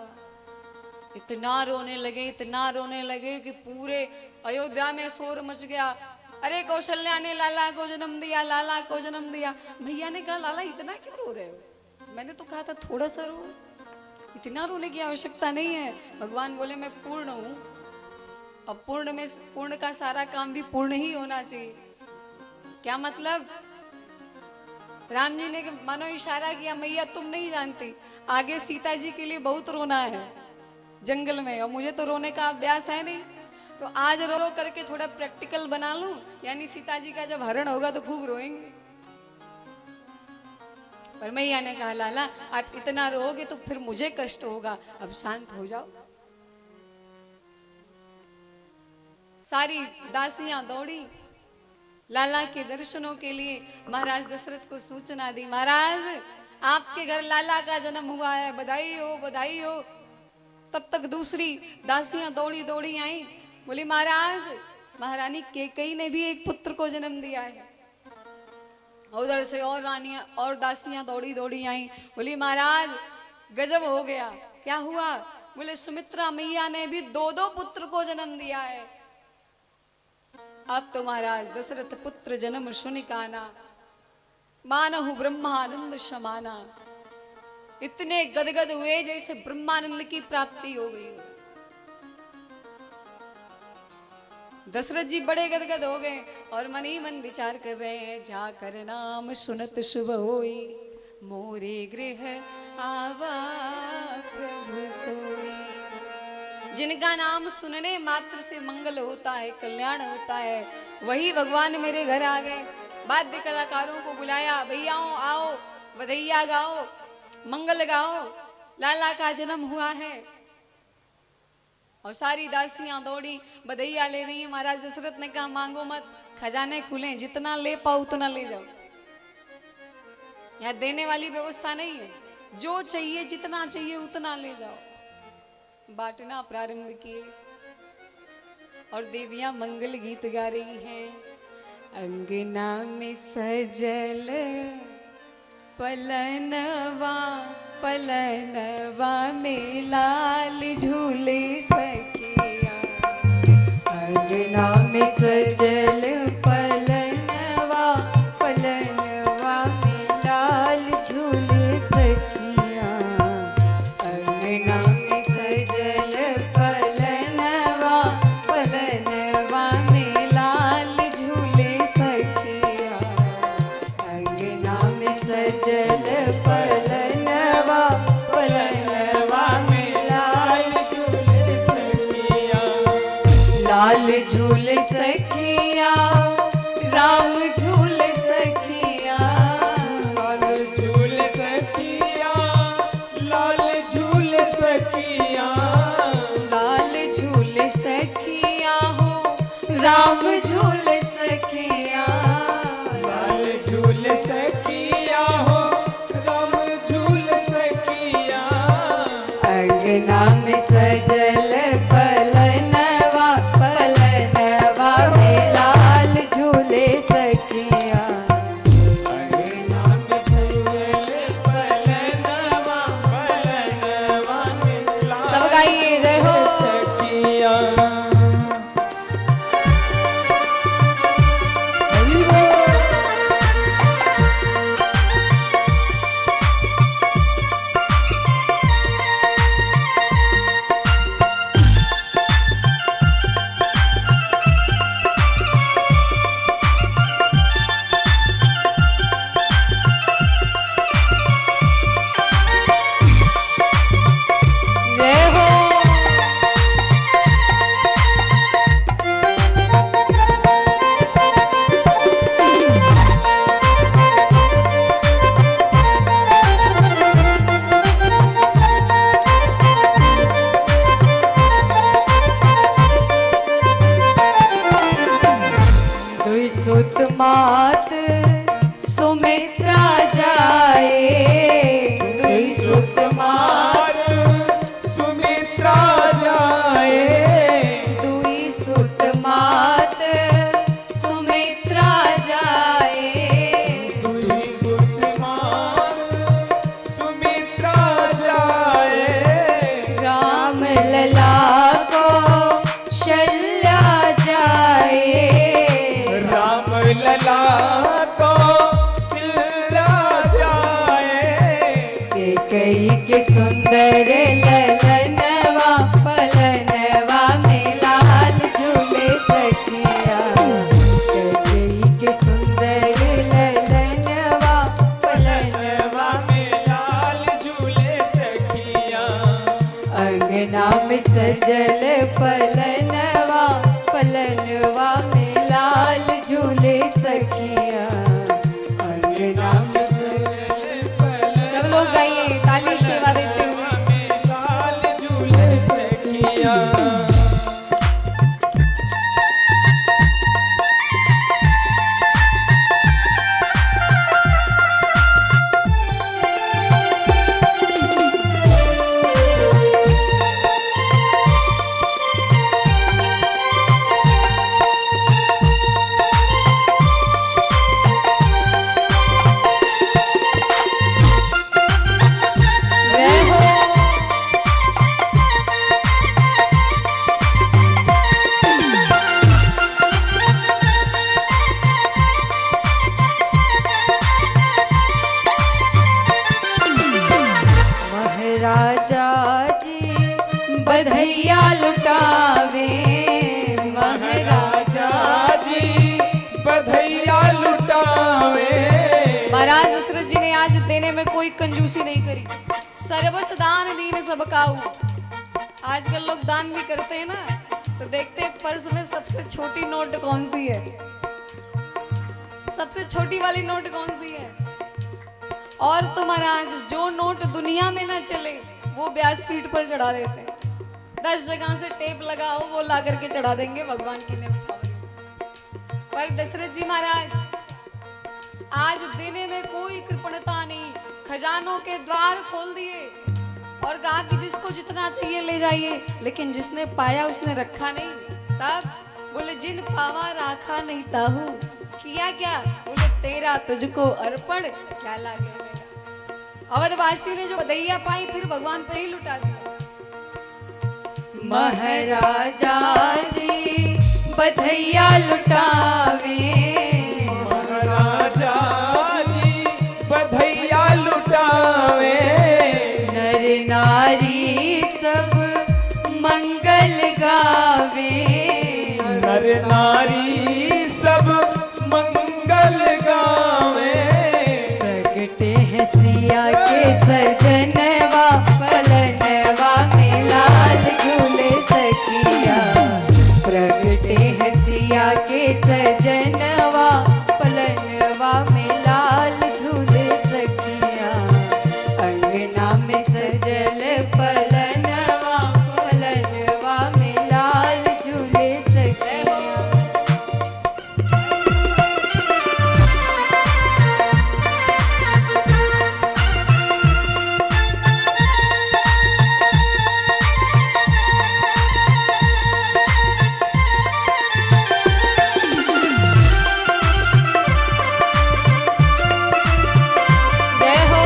Speaker 1: इतना रोने लगे, इतना रोने लगे कि पूरे अयोध्या में शोर मच गया। अरे कौशल्या ने लाला को जन्म दिया, लाला को जन्म दिया। भैया ने कहा लाला इतना क्यों रो रहे हो? मैंने तो कहा था थोड़ा सा रो, इतना रोने की आवश्यकता नहीं है। भगवान बोले मैं पूर्ण हूं, अब पूर्ण में पूर्ण का सारा काम भी पूर्ण ही होना चाहिए। क्या मतलब? राम जी ने मानो इशारा किया, मैया तुम नहीं जानती, आगे सीता जी के लिए बहुत रोना है जंगल में, और मुझे तो रोने का अभ्यास है नहीं, तो आज रो रो करके थोड़ा प्रैक्टिकल बना लूं, यानी सीता जी का जब हरण होगा तो खूब रोएंगे। पर मैया ने कहा लाला आप इतना रोओगे तो फिर मुझे कष्ट होगा, अब शांत हो जाओ। सारी दासियां दौड़ी लाला के दर्शनों के लिए। महाराज दशरथ को सूचना दी, महाराज आपके घर लाला का जन्म हुआ है, बधाई हो बधाई हो। तब तक दूसरी दासियां दौड़ी दौड़ी आई, बोली महाराज महारानी कैकेयी ने भी एक पुत्र को जन्म दिया है। उधर से और रानियां और दासियां दौड़ी दौड़ी आई, बोली महाराज गजब हो गया। क्या हुआ? बोले सुमित्रा मैया ने भी दो दो पुत्र को जन्म दिया है। अब तो महाराज दशरथ पुत्र जन्म शुनिकाना, मानहु ब्रह्मानंद समाना। इतने गदगद हुए जैसे ब्रह्मानंद की प्राप्ति हो गई। दशरथ जी बड़े गदगद हो गए और मन ही मन विचार कर रहे हैं, जाकर नाम सुनत शुभ होई, मोरे गृह आवा प्रभु सोई। जिनका नाम सुनने मात्र से मंगल होता है, कल्याण होता है, वही भगवान मेरे घर आ गए। वाद्य कलाकारों को बुलाया, भैयाओं आओ बधैया गाओ, मंगल गाओ, लाला का जन्म हुआ है। और सारी दासियां दौड़ी बधैया ले रही है। महाराज दशरथ ने कहा मांगो मत, खजाने खुले, जितना ले पाओ उतना ले जाओ। यहाँ देने वाली व्यवस्था नहीं है, जो चाहिए जितना चाहिए उतना ले जाओ। बांटना प्रारंभ किए और देवियां मंगल गीत गा रही हैं। अंगना में सजल पलनवा पलनवा में लाल झूले सखिया, अंगना में सजल पलनवा, पलनवा में लाल झूले सखिया, अंगना में सजल पलनवा, पलनवा में लाल झूले सखिया, अंगना में सजल पलनवा, पलनवा में लाल झूले सखिया, लाल झूले सखिया, राम झूले सखिया,
Speaker 2: लाल झूल सखिया, लाल झूल सखिया,
Speaker 1: लाल झूले सखिया हो, राम झूले सखिया,
Speaker 2: लाल झूल सखिया हो, राम झूल सखिया,
Speaker 1: अंगना में सजल पलनवा, पलनवा में लाल झूले सखिया,
Speaker 2: अंगना में सजल पलनवा, पलनवा में लाल
Speaker 1: सब गाइए जय हो।
Speaker 2: सखिया। हरि बोल।
Speaker 1: जय हो। दुई सुत मात सुमित्रा जाए, दुई सुत मात,
Speaker 2: सुमित्रा जाए,
Speaker 1: दुई सुत मात सुमित्रा जाए,
Speaker 2: दुई सुतमार सुमित्रा जाए,
Speaker 1: राम लला को शल्या जाए,
Speaker 2: राम लला को सिल्ला जाए,
Speaker 1: कई के सुंदर ललनवा, पलनवा में लाल झूले सखिया, कई के सुंदर ललनवा, पलनवा
Speaker 2: में लाल झूले सखिया,
Speaker 1: अंगना में सजल पलनवा, पलनवा में लाल झूले सखिया, अंगना में सब लोग गाइए ताली सेवा देते हुए।
Speaker 2: में लाल झूले सखिया।
Speaker 1: जय हो। महाराजा जी बधैया लुटावे, महाराजा
Speaker 2: जी बधैया लुटावे,
Speaker 1: महाराज दशरथ जी ने आज देने में कोई कंजूसी नहीं करी, सर्वस दान दीन सब काऊ। आजकल लोग दान भी करते हैं ना, तो देखते हैं पर्स में सबसे छोटी नोट कौन सी है, सबसे छोटी वाली नोट कौन सी है। और तो महाराज जो नोट दुनिया में ना चले वो व्यासपीठ पर चढ़ा देते हैं, 10 जगह से टेप लगाओ वो ला करके चढ़ा देंगे भगवान की निवास। पर दशरथ जी महाराज आज देने में कोई कृपणता नहीं, खजानों के द्वार खोल दिए और कहा कि जिसको जितना चाहिए ले जाइए, लेकिन जिसने पाया उसने रखा नहीं। तब बोले जिन पावा राखा नहीं ताहू, किया क्या? बोले तेरा तुझको अर्पण क्या लागे मेरा। अवधवासियों ने जो बधैया पाई फिर भगवान पे ही लुटा दिया।
Speaker 3: महाराजा जी बधैया लुटावे,
Speaker 2: महाराजा जी बधैया लुटावे,
Speaker 3: नर नारी सब मंगल गावे,
Speaker 2: नर नारी सब मंगल गावे,
Speaker 3: प्रगटे हैं सिया के सजनवा, पलनवा में लाल झूले सखिया, प्रगटे हैं सिया के सजनवा, पलनवा में लाल झूले सखिया, अंगना में सजल पलनवा, पलनवा में लाल झूले सखिया।
Speaker 1: जय हो।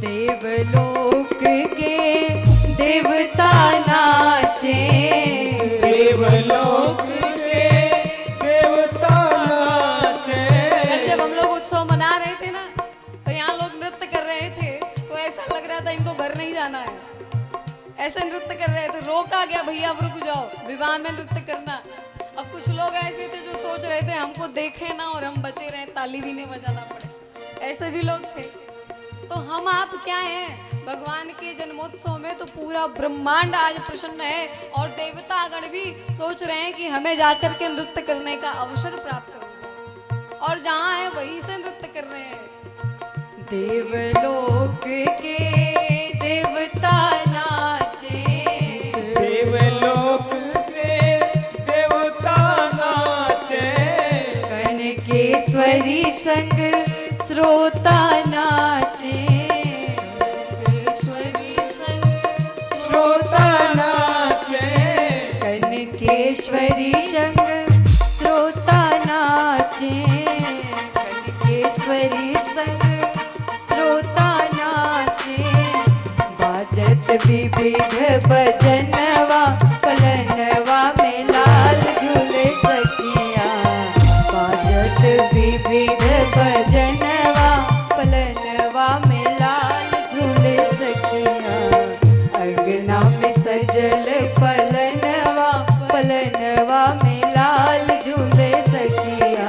Speaker 3: देवलोक के देवता नाचे,
Speaker 2: देवलोक के देवता नाचे,
Speaker 1: कल जब हम लोग उत्सव मना रहे थे ना, तो यहाँ लोग नृत्य कर रहे थे, तो ऐसा लग रहा था इनको घर नहीं जाना है। ऐसे नृत्य कर रहे थे, रोका गया, भैया अब रुक जाओ, विवाह में नृत्य करना। अब कुछ लोग ऐसे थे जो सोच रहे थे हमको देखे ना और हम बचे रहे, ताली भी नहीं बजाना पड़े, ऐसे भी लोग थे। तो हम आप क्या हैं, भगवान के जन्मोत्सव में तो पूरा ब्रह्मांड आज प्रसन्न है, और देवतागण भी सोच रहे हैं कि हमें जाकर के नृत्य करने का अवसर प्राप्त हो, और जहाँ है वहीं से नृत्य कर रहे हैं।
Speaker 3: देवलोक के देवता नाचे,
Speaker 2: देवलोक से देवता नाचे,
Speaker 3: कनकेश्वरी संग श्रोता नाचे,
Speaker 1: कनकेश्वरी संग
Speaker 2: श्रोता नाचे,
Speaker 3: कनकेश्वरी संग श्रोता नाचे, कनकेश्वरी संग श्रोता नाचे, बाजत विविध भजनवा, पलनवा में लाल झूले सखिया, बाजत विविध भजनवा, पलनवा में लाल झूले सखिया, अंगना में सजल पलनवा, पलनवा में लाल झूले सखिया,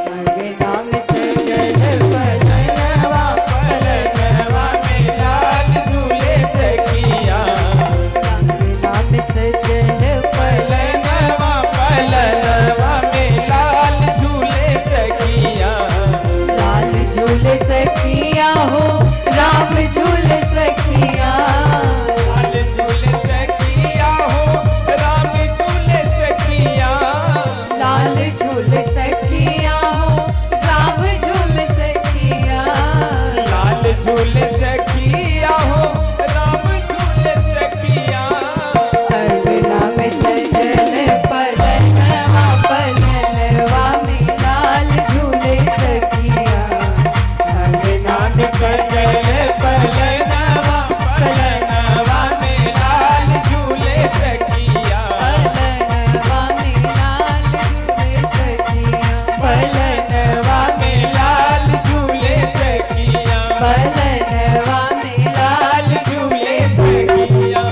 Speaker 3: अंगना में सजल पलनवा,
Speaker 2: पलनवा में लाल झूले सखिया,
Speaker 3: अंगना में सजल
Speaker 2: पलनवा पलनवा में लाल झूले सखिया,
Speaker 3: लाल झूले सखिया हो, राम झूले सखिया,
Speaker 2: लाल झूले सखिया हो, राम झूले सखिया,
Speaker 3: लाल झूले सखिया हो, राम झूले सखिया,
Speaker 2: लाल झूले सखिया हो, राम झूले सखिया,
Speaker 3: अंगना में सजल पलनवा, पलनवा में लाल झूले सखिया, अंगना में
Speaker 2: सजल पलनवा पलनवा में लाल झूले सखिया,
Speaker 3: पलनवा में लाल झूले सखिया, पलनवा
Speaker 2: में लाल झूले सखिया,
Speaker 3: पलनवा में लाल
Speaker 2: झूले सखिया।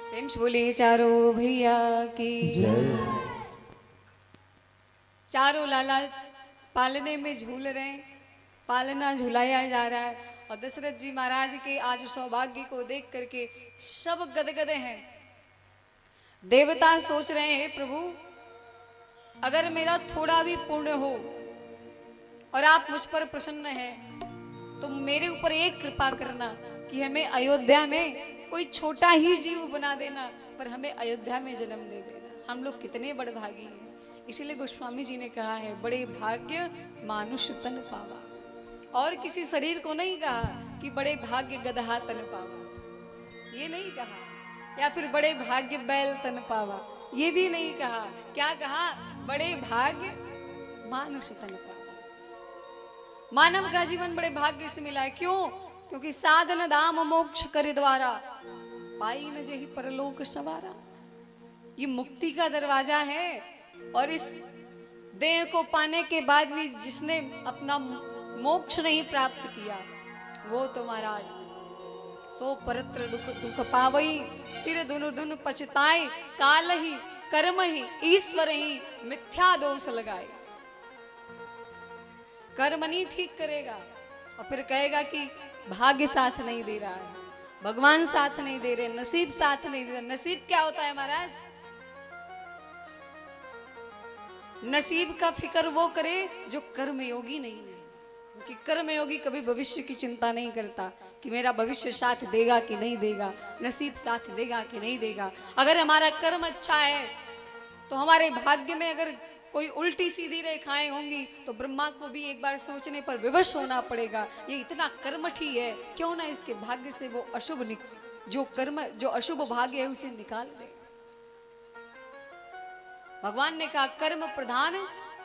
Speaker 1: प्रेम से बोलिए चारों भैया की। चारों लाला पालने में झूल रहे हैं, पालना झुलाया जा रहा है, और दशरथ जी महाराज के आज सौभाग्य को देख करके सब गदगदे हैं। देवता सोच रहे हैं प्रभु अगर मेरा थोड़ा भी पुण्य हो और आप मुझ पर प्रसन्न हैं तो मेरे ऊपर एक कृपा करना कि हमें अयोध्या में कोई छोटा ही जीव बना देना, पर हमें अयोध्या में जन्म दे देना। हम लोग कितने बड़भागी हैं। इसीलिए गोस्वामी जी ने कहा है बड़े भाग्य मानुष तन पावा, और किसी शरीर को नहीं कहा कि बड़े भाग्य गदहा तन पावा, ये नहीं कहा, या फिर बड़े भाग्य बैल तन पावा, ये भी नहीं कहा। क्या कहा? बड़े भाग्य मानुष तन पावा। मानव का जीवन बड़े भाग्य से मिला है। क्यों? क्योंकि साधन दाम मोक्ष कर द्वारा पाई न जेहि परलोक सवारा। ये मुक्ति का दरवाजा है, और इस देह को पाने के बाद भी जिसने अपना मोक्ष नहीं प्राप्त किया वो तो महाराज सो परत्र दुख दुख पावई, सिर दुनु दुनु पछताए, काल ही कर्म ही ईश्वर ही मिथ्या दोष लगाए। कर्म नहीं ठीक करेगा और फिर कहेगा कि भाग्य साथ नहीं दे रहा है, भगवान साथ नहीं दे रहे, नसीब साथ नहीं दे रहा। नसीब क्या होता है महाराज? नसीब का फिक्र वो करे जो कर्मयोगी नहीं है, क्योंकि कर्मयोगी कभी भविष्य की चिंता नहीं करता कि मेरा भविष्य साथ देगा कि नहीं देगा, नसीब साथ देगा कि नहीं देगा। अगर हमारा कर्म अच्छा है तो हमारे भाग्य में अगर कोई उल्टी सीधी रेखाएं होंगी तो ब्रह्मा को भी एक बार सोचने पर विवश होना पड़ेगा, ये इतना कर्मठी है, क्यों ना इसके भाग्य से वो जो अशुभ भाग्य है उसे निकाल दे। भगवान ने कहा कर्म प्रधान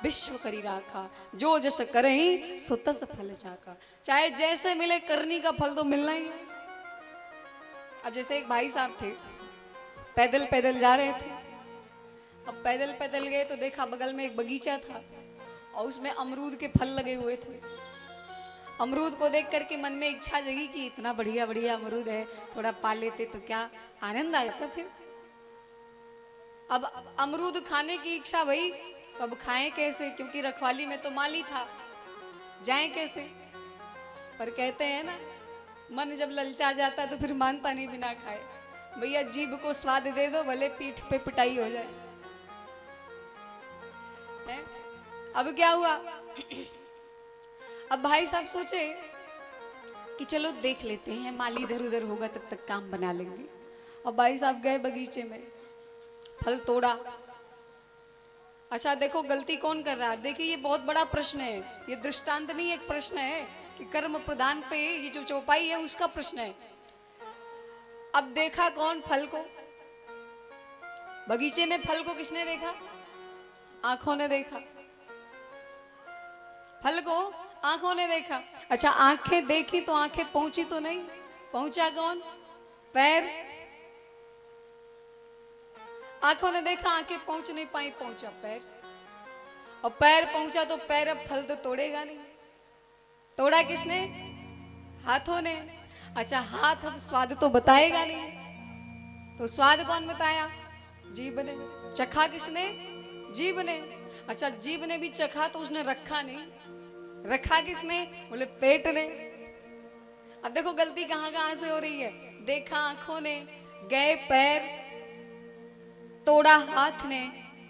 Speaker 1: विश्व करी राखा, जो जस करहि सो तस फल चाखा। चाहे जैसे मिले करनी का फल तो मिलना ही है। अब जैसे एक भाई साहब थे, पैदल पैदल जा रहे थे। अब पैदल पैदल गए तो देखा बगल में एक बगीचा था और उसमें अमरूद के फल लगे हुए थे। अमरूद को देख करके मन में इच्छा जगी कि इतना बढ़िया बढ़िया अमरूद है, थोड़ा पा लेते तो क्या आनंद आ जाता। फिर अब अमरूद खाने की इच्छा भई, तो अब खाएं कैसे? क्योंकि रखवाली में तो माली था, जाएं कैसे? पर कहते हैं ना, मन जब ललचा जाता तो फिर मानता नहीं बिना खाए। भैया जीभ को स्वाद दे दो, भले पीठ पे पिटाई हो जाए। है? अब क्या हुआ? अब भाई साहब सोचे कि चलो देख लेते हैं, माली इधर उधर होगा तब तक काम बना लेंगे। और भाई साहब गए बगीचे में, फल तोड़ा। अच्छा देखो गलती कौन कर रहा है? देखिए ये बहुत बड़ा प्रश्न है, ये दृष्टांत नहीं एक प्रश्न है कि कर्म प्रदान पे ये जो चौपाई है उसका प्रश्न है। अब देखा कौन फल को? बगीचे में फल को किसने देखा? आंखों ने देखा। फल को आंखों ने देखा। अच्छा आंखें देखी तो आंखें पहुंची तो नहीं, पहुंचा कौन? पैर। आंखों ने देखा, आंखें पहुंच नहीं पाई, पहुंचा पैर। और पैर पहुंचा तो पैर अब फल तो तोड़ेगा नहीं। तोड़ा किसने? हाथों ने। अच्छा हाथ अब स्वाद तो बताएगा नहीं, तो स्वाद कौन बताया? जीभ ने। चखा किसने? जीभ ने। अच्छा जीभ ने भी चखा तो उसने रखा नहीं, रखा किसने? बोले पेट ने। अब देखो गलती कहां कहां से हो रही है। देखा आंखों ने, गए पैर, तोड़ा हाथ ने,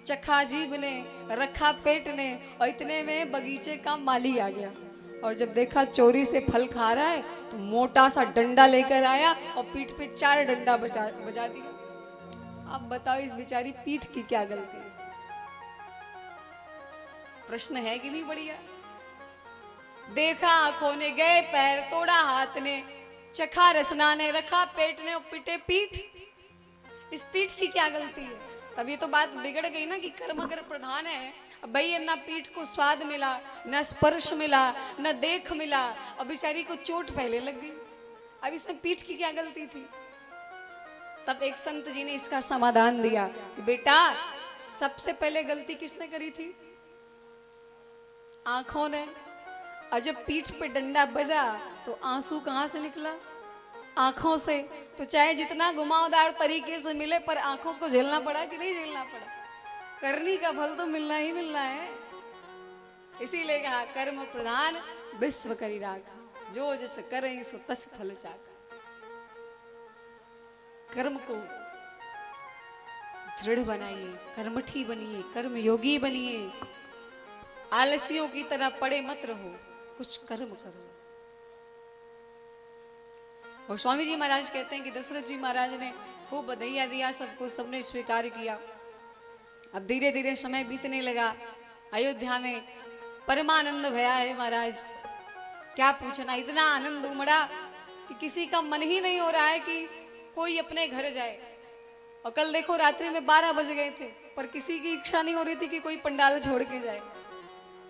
Speaker 1: चखा जीभ ने, रखा पेट ने, और इतने में बगीचे का माली आ गया। और जब देखा चोरी से फल खा रहा है तो मोटा सा डंडा लेकर आया और पीठ पे 4 डंडा बजा दिया। अब बताओ इस बेचारी पीठ की क्या गलती है? प्रश्न है कि नहीं बढ़िया? देखा आंखों ने, गए पैर, तोड़ा हाथ ने, चखा रसना ने, रखा पेट ने और पिटे पीठ। इस पीठ की क्या गलती है? तब ये तो बात बिगड़ गई ना कि कर्म अगर प्रधान है। अब भाई ना पीठ को स्वाद मिला, न स्पर्श मिला, न देख मिला, और बेचारी को चोट पहले लग गई। अब इसमें पीठ की क्या गलती थी? तब एक संत जी ने इसका समाधान दिया कि बेटा सबसे पहले गलती किसने करी थी? आंखों ने। और जब पीठ पे डंडा बजा तो आंसू कहां से निकला? आंखों से। तो चाहे जितना घुमावदार तरीके से मिले पर आंखों को झेलना पड़ा कि नहीं झेलना पड़ा? करनी का फल तो मिलना ही मिलना है। इसीलिए कहा कर्म प्रधान विश्व करी राखा, जो जस करे सो तस फल चाखा। कर्म को दृढ़ बनाइए, कर्मठी बनिए, कर्म योगी बनिए। आलसियों की तरह पड़े मत रहो, कुछ कर्म करो। और स्वामी जी महाराज कहते हैं कि दशरथ जी महाराज ने खूब बधाइयां दिया सबको, सबने स्वीकार किया। अब धीरे धीरे समय बीतने लगा। अयोध्या में परमानंद भया है महाराज, क्या पूछना। इतना आनंद उमड़ा कि किसी का मन ही नहीं हो रहा है कि कोई अपने घर जाए। और कल देखो रात्रि में 12 बज गए थे, पर किसी की इच्छा नहीं हो रही थी कि कोई पंडाल छोड़ के जाए।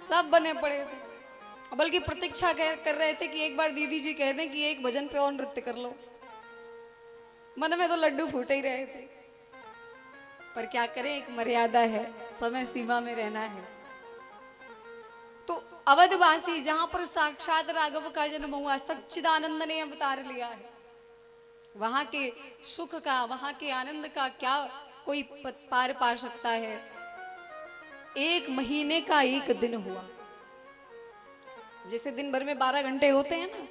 Speaker 1: सब बने पड़े थे, बल्कि प्रतीक्षा कर रहे थे कि एक बार दीदी जी कह दें कि एक भजन पे और नृत्य कर लो। मन में तो लड्डू फूटे ही रहे थे, पर क्या करें, एक मर्यादा है, समय सीमा में रहना है। तो अवधवासी जहां पर साक्षात राघव का जन्म हुआ, सच्चिदानंद ने अवतार लिया है, वहां के सुख का, वहां के आनंद का क्या कोई पार पा सकता है। 1 महीने का 1 दिन हुआ। जैसे दिन भर में 12 घंटे होते हैं ना,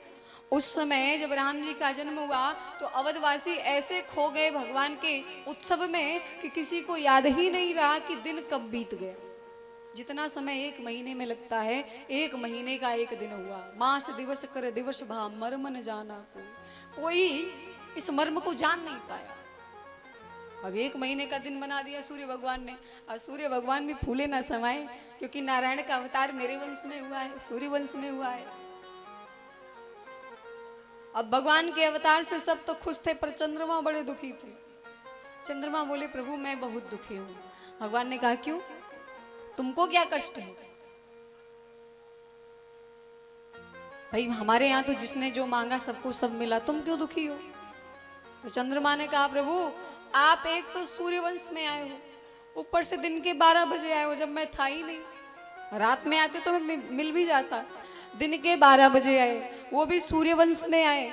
Speaker 1: उस समय जब राम जी का जन्म हुआ तो अवधवासी ऐसे खो गए भगवान के उत्सव में कि किसी को याद ही नहीं रहा कि दिन कब बीत गया। जितना समय 1 महीने में लगता है, 1 महीने का 1 दिन हुआ। मास दिवस कर दिवस भा मर्म न जाना कोई इस मर्म को जान नहीं पाया। अब 1 महीने का दिन बना दिया सूर्य भगवान ने। और सूर्य भगवान भी फूले ना समाये, क्योंकि नारायण का अवतार मेरे वंश में हुआ है, सूर्य वंश में हुआ है। अब भगवान के अवतार से सब तो खुश थे, पर चंद्रमा बड़े दुखी थे। चंद्रमा बोले, प्रभु मैं बहुत दुखी हूं। भगवान ने कहा, क्यों, तुमको क्या कष्ट है? भाई हमारे यहाँ तो जिसने जो मांगा सबको सब मिला, तुम क्यों दुखी हो? तो चंद्रमा ने कहा, प्रभु आप एक तो सूर्यवंश में आए हो, ऊपर से दिन के 12 बजे आए हो, जब मैं था ही नहीं। रात में आते तो मैं मिल भी जाता। दिन के 12 बजे आए, वो भी सूर्यवंश में आए।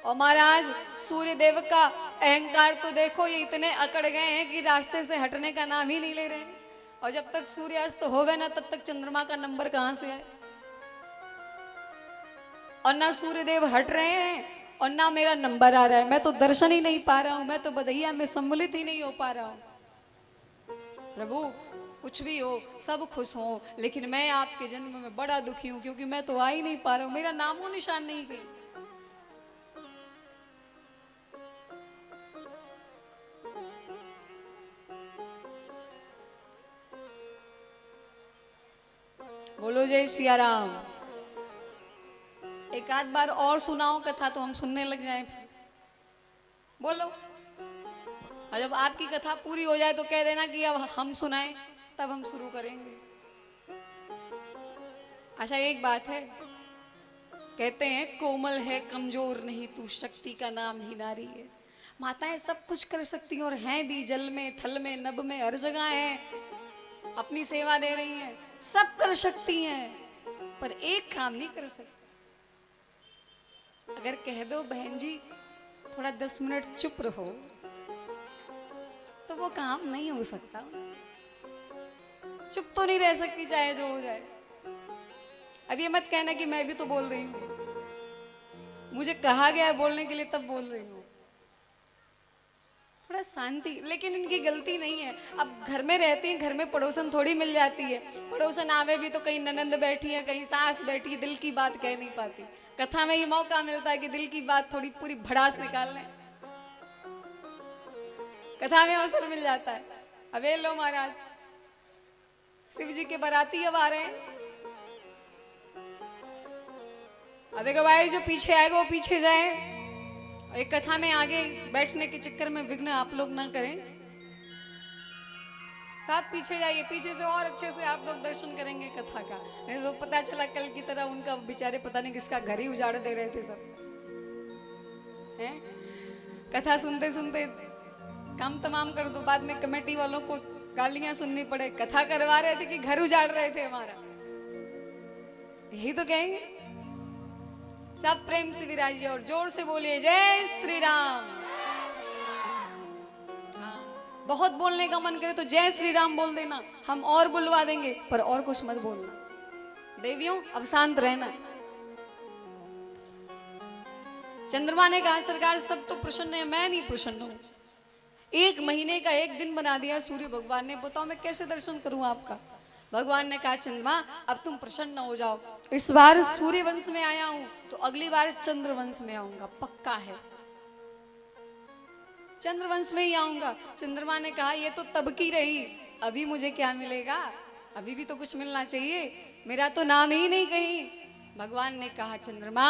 Speaker 1: और महाराज सूर्य देव का अहंकार तो देखो, ये इतने अकड़ गए हैं कि रास्ते से हटने का नाम ही नहीं ले रहे हैं। और जब तक सूर्यास्त हो गए ना, तब तक चंद्रमा का नंबर कहां से आए। और ना सूर्यदेव हट रहे हैं और ना मेरा नंबर आ रहा है। मैं तो दर्शन ही नहीं पा रहा हूं, मैं तो बधैया में सम्मिलित ही नहीं हो पा रहा हूं। प्रभु कुछ भी हो, सब खुश हो, लेकिन मैं आपके जन्म में बड़ा दुखी हूं, क्योंकि मैं तो आ ही नहीं पा रहा हूं, मेरा नामो निशान नहीं कहीं। बोलो जय सिया राम। एक आध बार और सुनाओ कथा तो हम सुनने लग जाएं फिर। बोलो। और जब आपकी कथा पूरी हो जाए तो कह देना कि अब हम सुनाएं, तब हम शुरू करेंगे। अच्छा एक बात है, कहते हैं कोमल है कमजोर नहीं तू, शक्ति का नाम ही नारी है। माताएं सब कुछ कर सकती हैं, और हैं भी, जल में थल में नभ में हर जगह हैं, अपनी सेवा दे रही हैं, सब कर सकती हैं, पर एक काम नहीं कर सकती। अगर कह दो बहन जी थोड़ा 10 मिनट चुप रहो, तो वो काम नहीं हो सकता। चुप तो नहीं रह सकती, चाहे जो हो जाए। अब ये मत कहना कि मैं भी तो बोल रही हूं, मुझे कहा गया है बोलने के लिए तब बोल रही हूं। थोड़ा शांति। लेकिन इनकी गलती नहीं है। अब घर में रहती हैं, घर में पड़ोसन थोड़ी मिल जाती है। पड़ोसन आवे भी तो कहीं ननंद बैठी है, कहीं सास बैठी है, दिल की बात कह नहीं पाती। कथा में ही मौका मिलता है कि दिल की बात थोड़ी पूरी भड़ास निकाल लें, कथा में अवसर मिल जाता है। अबे लो महाराज, शिव जी के बाराती अब आ रहे हैं। अब देखो भाई, जो पीछे आएगा वो पीछे जाए। एक कथा में आगे बैठने के चक्कर में विघ्न आप लोग ना करें, साथ पीछे जाइए, पीछे से और अच्छे से आप लोग दर्शन करेंगे कथा का। नहीं तो पता चला कल की तरह उनका बेचारे पता नहीं किसका घर ही उजाड़ दे रहे थे सब हैं। कथा सुनते सुनते काम तमाम कर दो, बाद में कमेटी वालों को गालियां सुननी पड़े। कथा करवा रहे थे कि घर उजाड़ रहे थे हमारा, यही तो कहेंगे। सब प्रेम से विराजिए और जोर से बोलिए जय श्री राम। हाँ, बहुत बोलने का मन करे तो जय श्री राम बोल देना, हम और बुलवा देंगे, पर और कुछ मत बोलना। देवियों अब शांत रहना। चंद्रमा ने कहा सरकार सब तो प्रसन्न है, मैं नहीं प्रसन्न हूं। 1 महीने का 1 दिन बना दिया सूर्य भगवान ने, बताओ मैं कैसे दर्शन करूं आपका। भगवान ने कहा चंद्रमा अब तुम प्रसन्न हो जाओ, इस बार सूर्य वंश में आया हूं तो अगली बार चंद्र वंश में आऊंगा, पक्का है। चंद्रवंश में ही आऊंगा। चंद्रमा ने कहा ये तो तब की रही, अभी मुझे क्या मिलेगा, अभी भी तो कुछ मिलना चाहिए, मेरा तो नाम ही नहीं कहीं। भगवान ने कहा चंद्रमा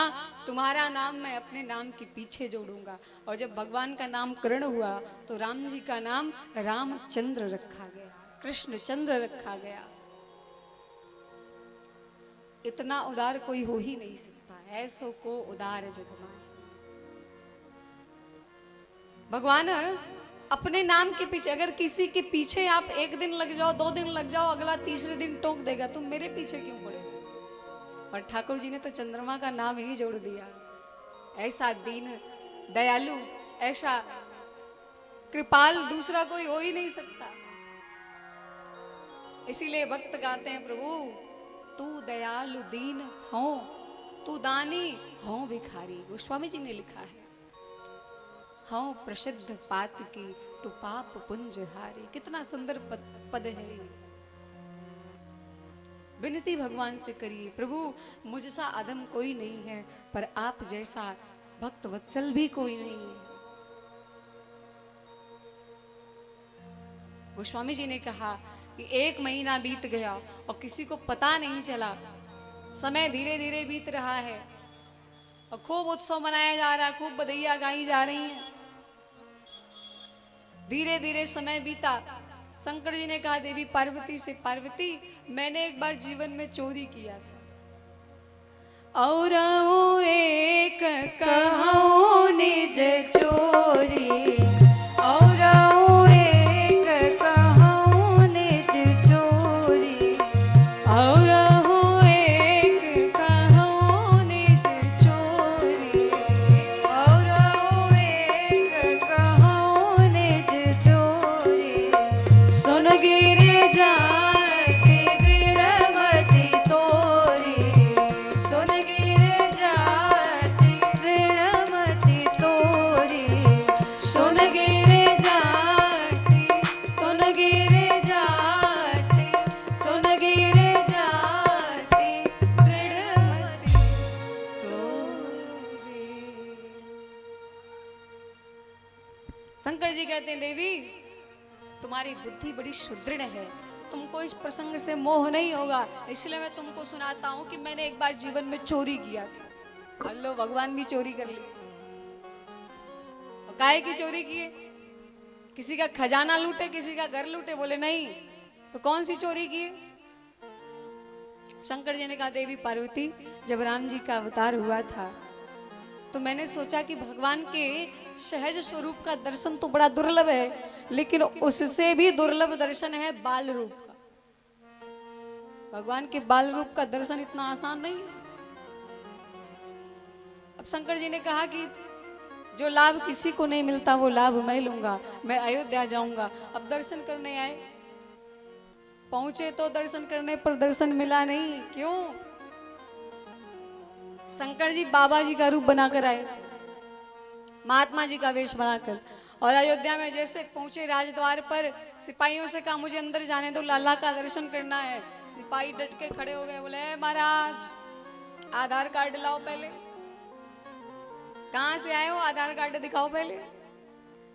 Speaker 1: तुम्हारा नाम मैं अपने नाम के पीछे जोड़ूंगा। और जब भगवान का नामकरण हुआ तो राम जी का नाम रामचंद्र रखा गया, कृष्ण चंद्र रखा गया। इतना उदार कोई हो ही नहीं सकता, ऐसो को उदार जग माहे। भगवान अपने नाम के पीछे, अगर किसी के पीछे आप एक दिन लग जाओ, 2 दिन लग जाओ, अगला तीसरे दिन टोक देगा तुम मेरे पीछे क्यों पड़े। और ठाकुर जी ने तो चंद्रमा का नाम ही जोड़ दिया। ऐसा दीन दयालु, ऐसा कृपाल दूसरा कोई हो ही नहीं सकता। इसीलिए भक्त गाते हैं प्रभु तू दयालु दीन हो, तू दानी हो भिखारी। गोस्वामी जी ने लिखा है हो प्रसिद्ध पात की तू पाप पुंज हारी। कितना सुंदर पद है ये। विनती भगवान से करिए प्रभु मुझसा अधम कोई नहीं है, पर आप जैसा भक्त वत्सल भी कोई नहीं है। गोस्वामी जी ने कहा कि 1 महीना बीत गया और किसी को पता नहीं चला, समय धीरे धीरे बीत रहा है और खूब उत्सव मनाया जा रहा है, खूब बधाइयां गाई जा रही हैं। धीरे धीरे समय बीता। शंकर जी ने कहा देवी पार्वती से, पार्वती मैंने एक बार जीवन में चोरी किया था और एक कहूँ निज चोरी, और एक कहूँ निज चोरी, और एक कहूँ निज चोरी, और एक कहूँ निज चोरी। सुन गिरे जाती दृढ़मति तोरी, सुन गिरे जाती दृढ़मति तोरी, सुन गिरे जाती, सुन गिरे जाती, सुन गिरे जाती दृढ़मति तोरी। शंकर जी कहते हैं देवी तुम्हारी बुद्धि बड़ी सुदृढ़ है, तुमको इस प्रसंग से मोह नहीं होगा, इसलिए मैं तुमको सुनाता हूं कि मैंने एक बार जीवन में चोरी किया था। लो भगवान भी चोरी कर ली। और काहे की चोरी किए? किसी का खजाना लूटे, किसी का घर लूटे? बोले नहीं। तो कौन सी चोरी किए? शंकर जी ने कहा देवी पार्वती जब राम जी का अवतार हुआ था तो मैंने सोचा कि भगवान के सहज स्वरूप का दर्शन तो बड़ा दुर्लभ है, लेकिन उससे भी दुर्लभ दर्शन है बाल रूप का। भगवान के बाल रूप का दर्शन इतना आसान नहीं है। अब शंकर जी ने कहा कि जो लाभ किसी को नहीं मिलता वो लाभ मैं लूंगा, मैं अयोध्या जाऊंगा। अब दर्शन करने आए, पहुंचे तो दर्शन करने पर दर्शन मिला नहीं। क्यों? शंकर जी बाबा जी का रूप बनाकर आए थे, महात्मा जी का वेश बनाकर। और अयोध्या में जैसे पहुंचे राजद्वार पर, सिपाहियों से कहा मुझे अंदर जाने दो, लाला का दर्शन करना है। सिपाही डट के खड़े हो गए, बोले महाराज आधार कार्ड लाओ पहले। कहां से आए हो? आधार कार्ड दिखाओ पहले,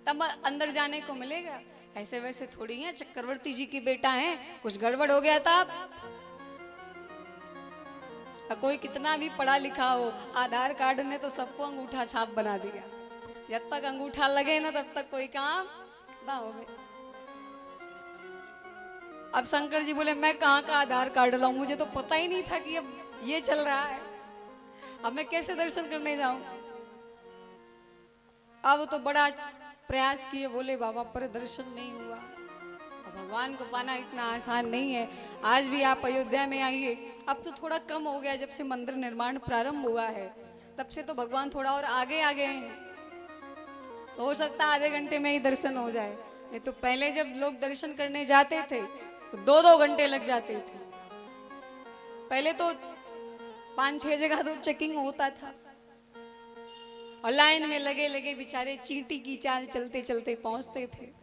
Speaker 1: तब अंदर जाने को मिलेगा। ऐसे वैसे थोड़ी है, चक्रवर्ती जी की बेटा है, कुछ गड़बड़ हो गया था। कोई कितना भी पढ़ा लिखा हो, आधार कार्ड ने तो सबको अंगूठा छाप बना दिया। जब तक अंगूठा लगे ना तब तक कोई काम ना हो। अब शंकर जी बोले मैं कहाँ का आधार कार्ड लाऊं, मुझे तो पता ही नहीं था कि अब ये चल रहा है, अब मैं कैसे दर्शन करने जाऊं। अब तो बड़ा प्रयास किए, बोले बाबा पर दर्शन नहीं हुआ। भगवान को पाना इतना आसान नहीं है। आज भी आप अयोध्या में आइए, अब तो थोड़ा कम हो गया, जब से मंदिर निर्माण प्रारंभ हुआ है तब से तो भगवान थोड़ा और आगे आ गए हैं, तो हो सकता है आधे घंटे में ही दर्शन हो जाए। नहीं तो पहले जब लोग दर्शन करने जाते थे तो 2-2 घंटे लग जाते थे। पहले तो 5-6 जगह तो चेकिंग होता था और लाइन में लगे लगे बेचारे चींटी की चाल चलते चलते पहुंचते थे।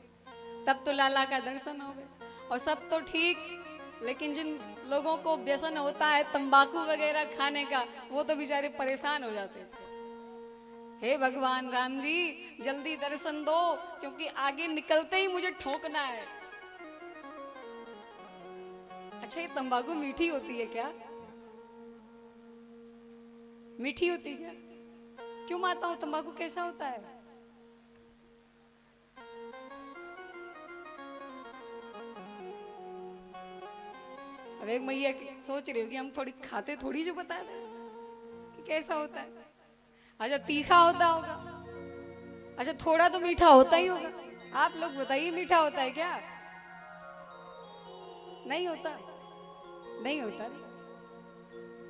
Speaker 1: तब तो लाला का दर्शन हो गए। और सब तो ठीक, लेकिन जिन लोगों को व्यसन होता है तंबाकू वगैरह खाने का, वो तो बेचारे परेशान हो जाते थे। हे भगवान राम जी जल्दी दर्शन दो, क्योंकि आगे निकलते ही मुझे ठोकना है। अच्छा, ये तंबाकू मीठी होती है क्या? मीठी होती है क्या? क्यों माता हूं, तंबाकू कैसा होता है? अब एक मैया सोच रही होगी हम थोड़ी खाते थोड़ी जो बता रहे कि कैसा होता है। अच्छा, तीखा होता होगा। अच्छा, थोड़ा तो मीठा होता ही होगा। आप लोग बताइए, मीठा होता है क्या? नहीं होता, नहीं होता।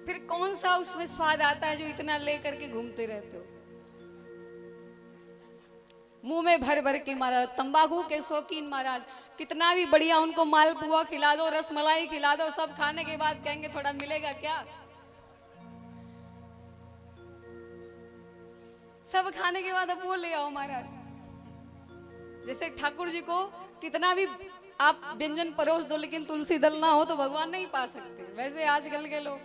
Speaker 1: फिर कौन सा उसमें स्वाद आता है जो इतना ले करके घूमते रहते हो? मुंह में भर भर के महाराज तंबाकू के शौकीन महाराज, कितना भी बढ़िया उनको मालपुआ खिला दो, रसमलाई खिला दो, सब खाने के बाद कहेंगे थोड़ा मिलेगा क्या? सब खाने के बाद अब वो ले आओ महाराज। जैसे ठाकुर जी को कितना भी आप व्यंजन परोस दो, लेकिन तुलसी दल ना हो तो भगवान नहीं पा सकते। वैसे आजकल के लोग,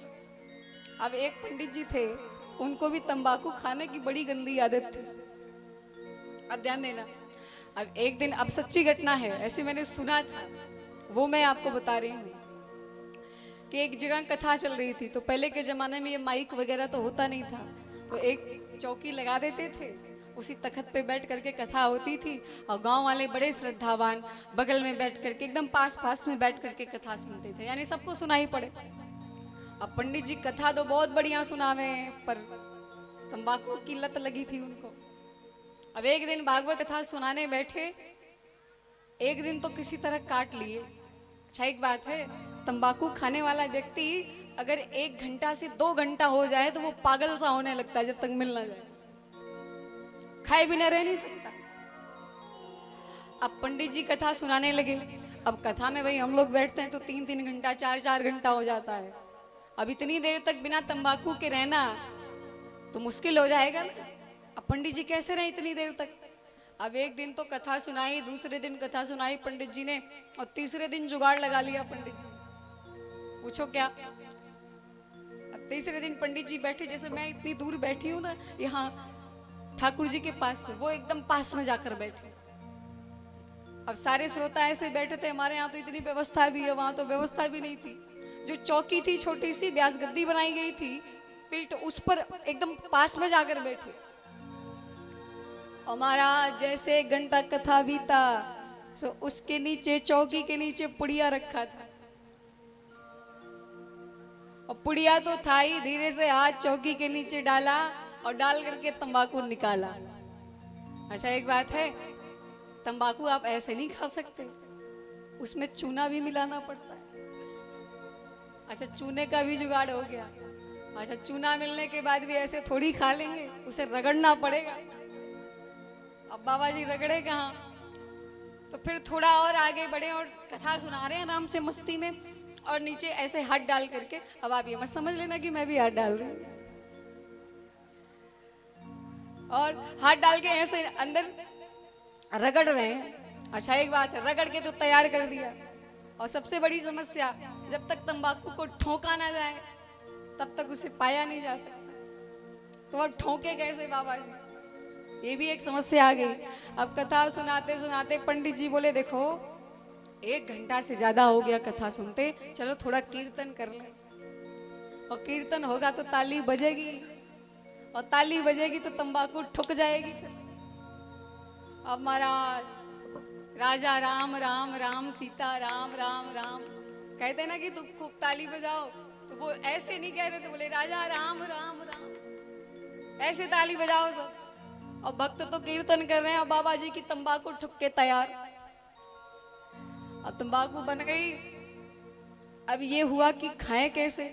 Speaker 1: अब एक पंडित जी थे, उनको भी तंबाकू खाने की बड़ी गंदी आदत थी। अब ध्यान देना, अब एक दिन, अब सच्ची घटना है, ऐसे मैंने सुना था, वो मैं आपको बता रही हूँ कि एक जगह कथा चल रही थी। तो पहले के जमाने में ये माइक वगैरह तो होता नहीं था, तो एक चौकी लगा देते थे, उसी तखत पे बैठ करके कथा होती थी, और गांव वाले बड़े श्रद्धावान बगल में बैठ करके, एकदम पास पास में बैठ करके कथा सुनते थे, यानी सबको सुनाई पड़े। अब पंडित जी कथा तो बहुत बढ़िया सुनावे, पर तंबाकू की लत लगी थी उनको। अब एक दिन भागवत कथा सुनाने बैठे, एक दिन तो किसी तरह काट लिए। अच्छा, एक बात है, तंबाकू खाने वाला व्यक्ति अगर 1 घंटा से 2 घंटा हो जाए तो वो पागल सा होने लगता है, जब तक मिल ना जाए, खाए बिना रह नहीं सकता। अब पंडित जी कथा सुनाने लगे। अब कथा में भाई हम लोग बैठते हैं तो 3-3 घंटा, 4-4 घंटा हो जाता है। अब इतनी देर तक बिना तंबाकू के रहना तो मुश्किल हो जाएगा ना। अब पंडित जी कैसे रहे इतनी देर तक? अब एक दिन तो कथा सुनाई, दूसरे दिन कथा सुनाई पंडित जी ने, और तीसरे दिन जुगाड़ लगा लिया पंडित जी। पूछो क्या? अब तीसरे दिन पंडित जी बैठे, जैसे मैं इतनी दूर बैठी हूँ ना यहाँ ठाकुर जी के पास से, वो एकदम पास में जाकर बैठे। अब सारे श्रोता ऐसे बैठे थे, हमारे यहाँ तो इतनी व्यवस्था भी है, वहां तो व्यवस्था भी नहीं थी। जो चौकी थी, छोटी सी व्यास गद्दी बनाई गई थी, पीठ उस पर एकदम पास में जाकर बैठे। हमारा जैसे 1 घंटा कथा बीता, सो उसके नीचे, चौकी के नीचे पुड़िया रखा था, और पुड़िया तो था ही, धीरे से हाथ चौकी के नीचे डाला और डाल करके तंबाकू निकाला। अच्छा, एक बात है, तंबाकू आप ऐसे नहीं खा सकते, उसमें चूना भी मिलाना पड़ता है। अच्छा, चूने का भी जुगाड़ हो गया। अच्छा, चूना मिलने के बाद भी ऐसे थोड़ी खा लेंगे, उसे रगड़ना पड़ेगा। अब बाबा जी रगड़े कहाँ? तो फिर थोड़ा और आगे बढ़े और कथा सुना रहे हैं आराम से मस्ती में, और नीचे ऐसे हाथ डाल करके, अब आप ये मत समझ लेना कि मैं भी हाथ डाल रही हूँ, और हाथ डाल के ऐसे अंदर रगड़ रहे हैं। अच्छा, एक बात है, रगड़ के तो तैयार कर दिया, और सबसे बड़ी समस्या, जब तक तंबाकू को ठोका ना जाए तब तक उसे पाया नहीं जा सकता। तो अब ठोके कैसे बाबा जी? ये भी एक समस्या आ गई। अब कथा सुनाते सुनाते पंडित जी बोले, देखो 1 घंटा से ज्यादा हो गया कथा सुनते, चलो थोड़ा कीर्तन कर ले, और कीर्तन होगा तो ताली बजेगी, और ताली बजेगी तो तंबाकू ठुक जाएगी। अब महाराज राजा राम राम राम, सीता राम राम राम कहते ना कि तुम खूब ताली बजाओ, तो वो ऐसे नहीं कह रहे थे, बोले राजा राम राम राम, ऐसे ताली बजाओ सब। और भक्त तो कीर्तन कर रहे हैं, और बाबा जी की तंबाकू ठुक के तैयार। अब तंबाकू बन गई। अब ये हुआ कि खाएं कैसे,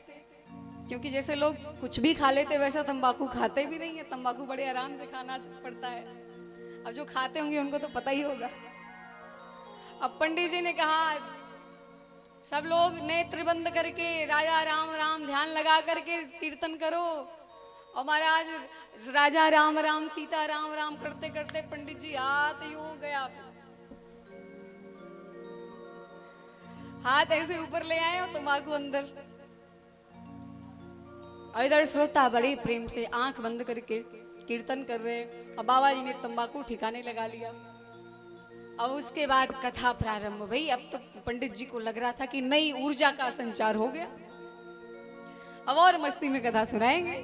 Speaker 1: क्योंकि जैसे लोग कुछ भी खा लेते वैसा तंबाकू खाते भी नहीं है, तंबाकू बड़े आराम से खाना पड़ता है। अब जो खाते होंगे उनको तो पता ही होगा। अब पंडित जी ने कहा, सब लोग नेत्र बंद करके राजा राम राम ध्यान लगा करके कीर्तन करो। और महाराज राजा राम राम, सीता राम राम करते करते पंडित जी हाथ यूं गया, हाथ ऐसे ऊपर ले आए और तंबाकू अंदर। और इधर श्रोता बड़े प्रेम से आंख बंद करके कीर्तन कर रहे हैं। अब बाबा जी ने तंबाकू ठिकाने लगा लिया। अब उसके बाद कथा प्रारंभ भई। अब तो पंडित जी को लग रहा था कि नई ऊर्जा का संचार हो गया, अब और मस्ती में कथा सुनाएंगे।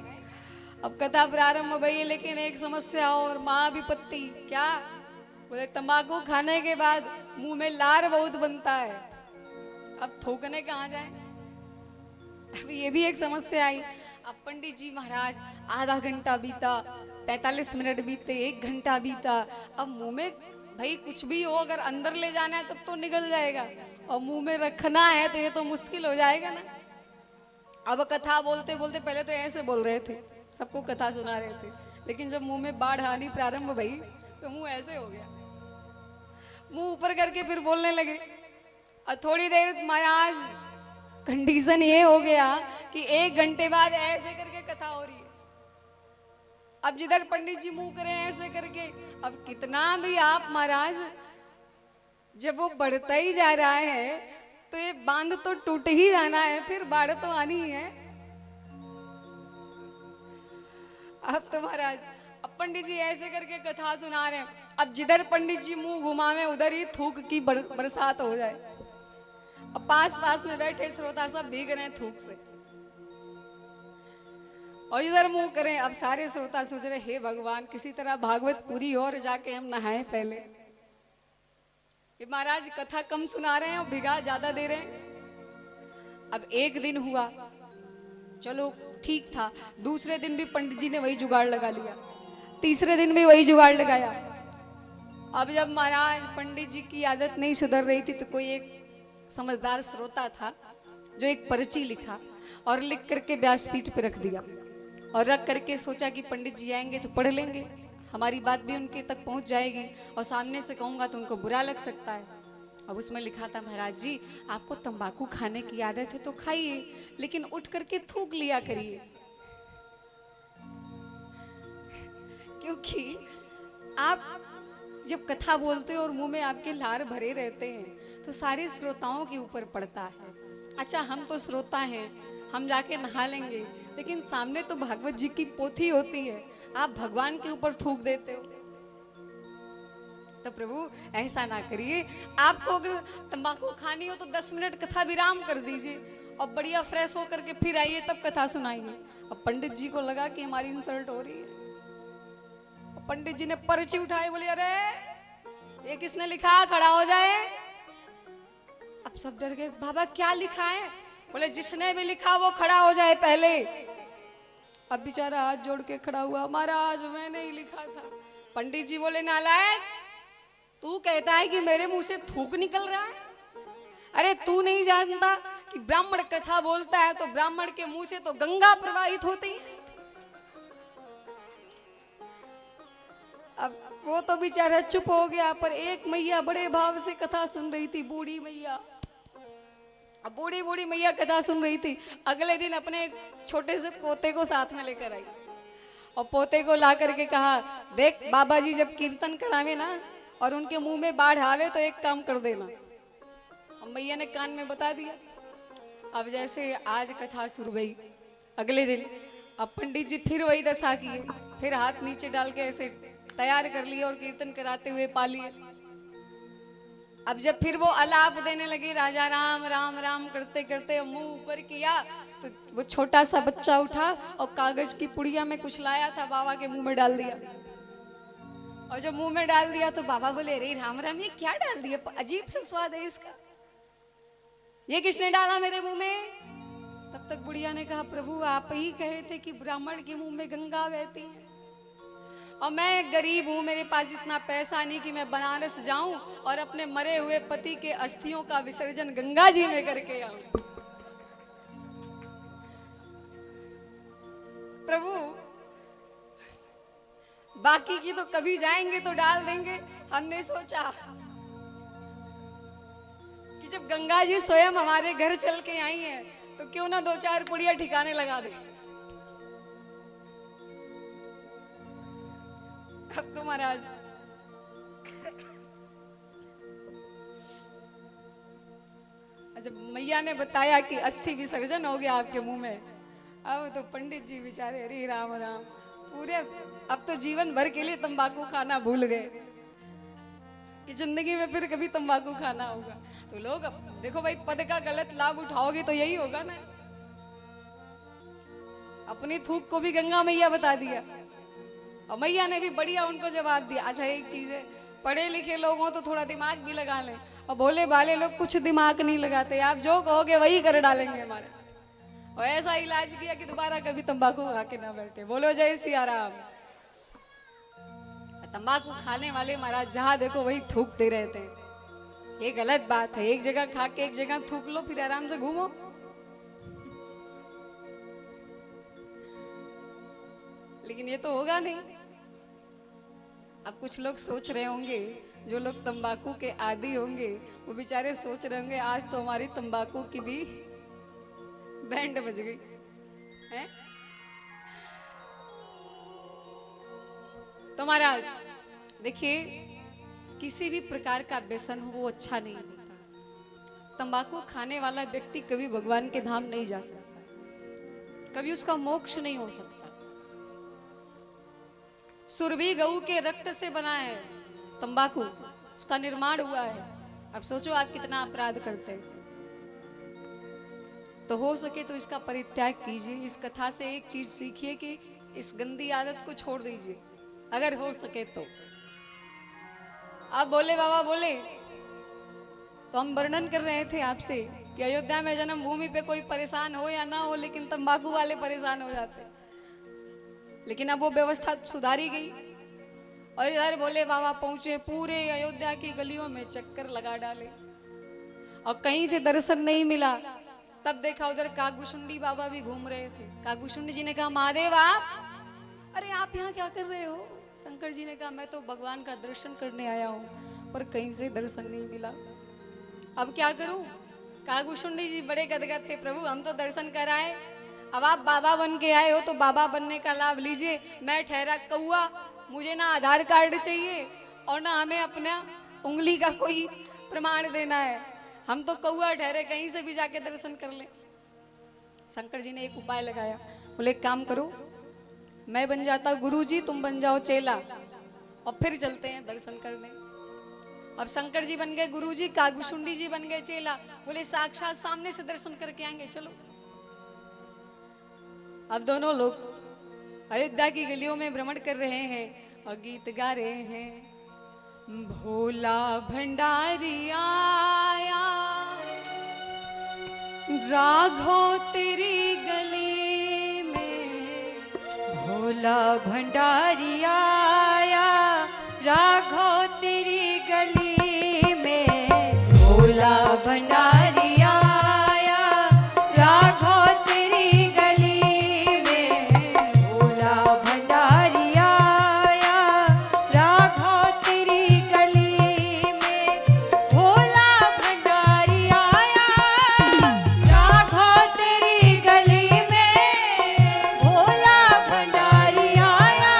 Speaker 1: अब कथा प्रारंभ भई, लेकिन एक समस्या और महाविपत्ति। क्या? बोले तंबाकू खाने के बाद मुंह में लार बहुत बनता है, अब थूकने कहाँ जाए। अब ये भी एक समस्या आई। अब पंडित जी महाराज आधा घंटा बीता, 45 मिनट बीते, 1 घंटा बीता। अब मुंह में भाई कुछ भी हो, अगर अंदर ले जाना है तब तो निकल जाएगा, और मुंह में रखना है तो ये तो मुश्किल हो जाएगा ना। अब कथा बोलते बोलते पहले तो ऐसे बोल रहे थे, सबको कथा सुना रहे थे, लेकिन जब मुंह में बाढ़ आनी प्रारंभ भई तो मुंह ऐसे हो गया, मुंह ऊपर करके फिर बोलने लगे। और थोड़ी देर महाराज कंडीशन ये हो गया कि 1 घंटे बाद ऐसे करके कथा हो रही है। अब जिधर पंडित जी मुंह करें ऐसे करके, अब कितना भी आप महाराज, जब वो बढ़ता ही जा रहा है तो ये बांध तो टूट ही जाना है, फिर बाढ़ तो आनी ही है। अब तो महाराज अब पंडित जी ऐसे करके कथा सुना रहे हैं। अब जिधर पंडित जी मुंह घुमावे उधर ही थूक की बरसात हो जाए। अब पास पास में बैठे श्रोता सब भीग रहे हैं थूक से, और इधर मुंह करें। अब सारे श्रोता सोच रहे हे भगवान, किसी तरह भागवत पूरी हो और जाके हम नहाएं पहले। ये महाराज कथा कम सुना रहे हैं और भिगा ज्यादा दे रहे हैं। अब 1 दिन हुआ, चलो ठीक था। दूसरे दिन भी पंडित जी ने वही जुगाड़ लगा लिया, तीसरे दिन भी वही जुगाड़ लगाया। अब जब महाराज पंडित जी की आदत नहीं सुधर रही थी तो कोई एक समझदार श्रोता था जो एक पर्ची लिखा और लिख करके व्यासपीठ पे रख दिया, और रख करके सोचा कि पंडित जी आएंगे तो पढ़ लेंगे, हमारी बात भी उनके तक पहुंच जाएगी, और सामने से कहूंगा तो उनको बुरा लग सकता है। अब उसमें लिखा था, महाराज जी आपको तंबाकू खाने की आदत है तो खाइए, लेकिन उठ करके थूक लिया करिए, क्योंकि आप जब कथा बोलते हो और मुंह में आपके लार भरे रहते हैं तो सारे श्रोताओं के ऊपर पड़ता है। अच्छा हम तो श्रोता हैं, हम जाके नहा लेंगे, लेकिन सामने तो भागवत जी की पोथी होती है, आप भगवान के ऊपर थूक देते हो। तो प्रभु ऐसा ना करिए, आपको अगर तंबाकू खानी हो तो 10 मिनट कथा विराम कर दीजिए और बढ़िया फ्रेश होकर के फिर आइए, तब कथा सुनाइए। अब पंडित जी को लगा कि हमारी इंसल्ट हो रही है। पंडित जी ने पर्ची उठाई, बोले अरे ये किसने लिखा, खड़ा हो जाए। अब सब डर गए, बाबा क्या लिखा है? बोले जिसने भी लिखा वो खड़ा हो जाए पहले। अब बेचारा हाथ जोड़ के खड़ा हुआ, महाराज मैंने ही लिखा था। पंडित जी बोले नालायक, तू कहता है कि मेरे मुंह से थूक निकल रहा है? अरे तू नहीं जानता कि ब्राह्मण कथा बोलता है तो ब्राह्मण के मुंह से तो गंगा प्रवाहित होती है। अब वो तो बेचारा चुप हो गया, पर एक मैया बड़े भाव से कथा सुन रही थी, बूढ़ी मैया। अब बूढ़ी बूढ़ी मैया कथा सुन रही थी। अगले दिन अपने छोटे से पोते को साथ में लेकर आई और पोते को ला करके कहा, देख बाबा जी जब कीर्तन करावे ना और उनके मुंह में बाढ़ आवे तो एक काम कर देना। अब मैया ने कान में बता दिया। अब जैसे आज कथा शुरू हुई, अगले दिन अब पंडित जी फिर वही दशा किए, फिर हाथ नीचे डाल के ऐसे तैयार कर लिए और कीर्तन कराते हुए पा लिए। अब जब फिर वो अलाप देने लगे, राजा राम राम राम करते करते मुंह ऊपर किया तो वो छोटा सा बच्चा उठा और कागज की पुड़िया में कुछ लाया था, बाबा के मुंह में डाल दिया। और जब मुंह में डाल दिया तो बाबा बोले, अरे राम राम ये क्या डाल दिया, अजीब सा स्वाद है इसका, ये किसने डाला मेरे मुंह में? तब तक बुढ़िया ने कहा, प्रभु आप ही कहे थे कि ब्राह्मण के मुंह में गंगा बहती है, और मैं गरीब हूं, मेरे पास इतना पैसा नहीं कि मैं बनारस जाऊं और अपने मरे हुए पति के अस्थियों का विसर्जन गंगा जी में करके आऊं। प्रभु बाकी की तो कभी जाएंगे तो डाल देंगे, हमने सोचा कि जब गंगा जी स्वयं हमारे घर चल के आई हैं तो क्यों ना 2-4 पुड़िया ठिकाने लगा दे। अब तो महाराज जब मैया ने बताया कि अस्थि विसर्जन हो गया आपके मुंह में, अब तो पंडित जी बेचारे, अरे राम राम, पूरे अब तो जीवन भर के लिए तंबाकू खाना भूल गए कि जिंदगी में फिर कभी तंबाकू खाना होगा। तो लोग अब देखो भाई, पद का गलत लाभ उठाओगे तो यही होगा ना। अपनी थूक को भी गंगा मैया बता दिया और मैया ने भी बढ़िया उनको जवाब दिया। अच्छा एक चीज है, पढ़े लिखे लोग हो तो थोड़ा दिमाग भी लगा लें, और भोले भाले लोग कुछ दिमाग नहीं लगाते, आप जो कहोगे वही कर डालेंगे हमारे। और ऐसा इलाज किया कि दोबारा कभी तंबाकू खा के ना बैठे। बोलो जय सिया राम। तंबाकू खाने वाले महाराज जहां देखो वही थूकते रहते हैं। ये गलत बात है। एक जगह खा के एक जगह थूक लो, फिर आराम से घूमो। लेकिन ये तो होगा नहीं। अब कुछ लोग सोच रहे होंगे, जो लोग तंबाकू के आदी होंगे वो बेचारे सोच रहे होंगे आज तो हमारी तंबाकू की भी बैंड बज गई है। तो महाराज देखिए, किसी भी प्रकार का व्यसन हो वो अच्छा नहीं होता। तंबाकू खाने वाला व्यक्ति कभी भगवान के धाम नहीं जा सकता, कभी उसका मोक्ष नहीं हो सकता। सुरभि गऊ के रक्त से बना है तंबाकू, उसका निर्माण हुआ है। अब सोचो आप कितना अपराध करते हैं। तो हो सके तो इसका परित्याग कीजिए। इस कथा से एक चीज सीखिए कि इस गंदी आदत को छोड़ दीजिए अगर हो सके तो। आप बोले बाबा बोले तो हम वर्णन कर रहे थे आपसे कि अयोध्या में जन्मभूमि पे कोई परेशान हो या ना हो, लेकिन तंबाकू वाले परेशान हो जाते। लेकिन अब वो व्यवस्था सुधारी गई और इधर बोले बाबा पहुंचे, पूरे अयोध्या की गलियों में चक्कर लगा डाले और कहीं से दर्शन नहीं मिला। तब देखा उधर कागभूषुंडी बाबा भी घूम रहे थे। कागभूषुंडी जी ने कहा महादेव आप, अरे आप यहाँ क्या कर रहे हो? शंकर जी ने कहा मैं तो भगवान का दर्शन करने आया हूँ, पर कहीं से दर्शन नहीं मिला, अब क्या करूं? कागभूषुंडी जी बड़े गदगद थे, प्रभु हम तो दर्शन कराए, अब आप बाबा बन के आए हो तो बाबा बनने का लाभ लीजिए। मैं ठहरा कौआ, मुझे ना आधार कार्ड चाहिए और ना हमें अपना उंगली का कोई प्रमाण देना है, हम तो कौआ ठहरे, कहीं से भी जाके दर्शन कर ले। शंकर जी ने एक उपाय लगाया, बोले एक काम करो, मैं बन जाता गुरुजी, तुम बन जाओ चेला और फिर चलते हैं दर्शन करने। अब शंकर जी बन गए गुरुजी, कागभूषुंडी जी बन गए चेला। बोले साक्षात सामने से दर्शन करके आएंगे, चलो। अब दोनों लोग अयोध्या की गलियों में भ्रमण कर रहे हैं और गीत गा रहे हैं। भोला भंडारी आया, राघो तेरी गली में,
Speaker 3: भोला भंडारी आया, राघो तेरी गली में, भोला भंडारी आया, राघो तेरी गली में, भोला भंडारी आया, राघो तेरी गली में, भोला भंडारी आया, राघो तेरी गली में, भोला भंडारी आया,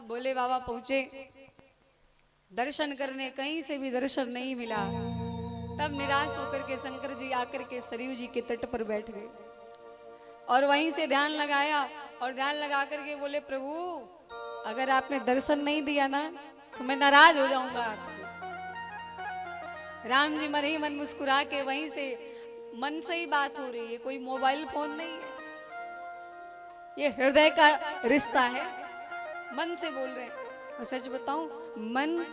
Speaker 1: अब भोले बाबा पहुंचे, दर्शन करने, कहीं से भी दर्शन नहीं मिला। तब निराश होकर के शंकर जी आकर के सरयू जी के तट पर बैठ गए और वहीं से ध्यान लगाया और ध्यान लगा करके बोले, प्रभु अगर आपने दर्शन नहीं दिया ना तो मैं नाराज हो जाऊंगा आपसे। राम जी मन ही मन मुस्कुरा के वहीं से मन से ही बात हो रही है, कोई मोबाइल फोन नहीं है, ये हृदय का रिश्ता है, मन से बोल रहे हैं। और सच बताऊं, मन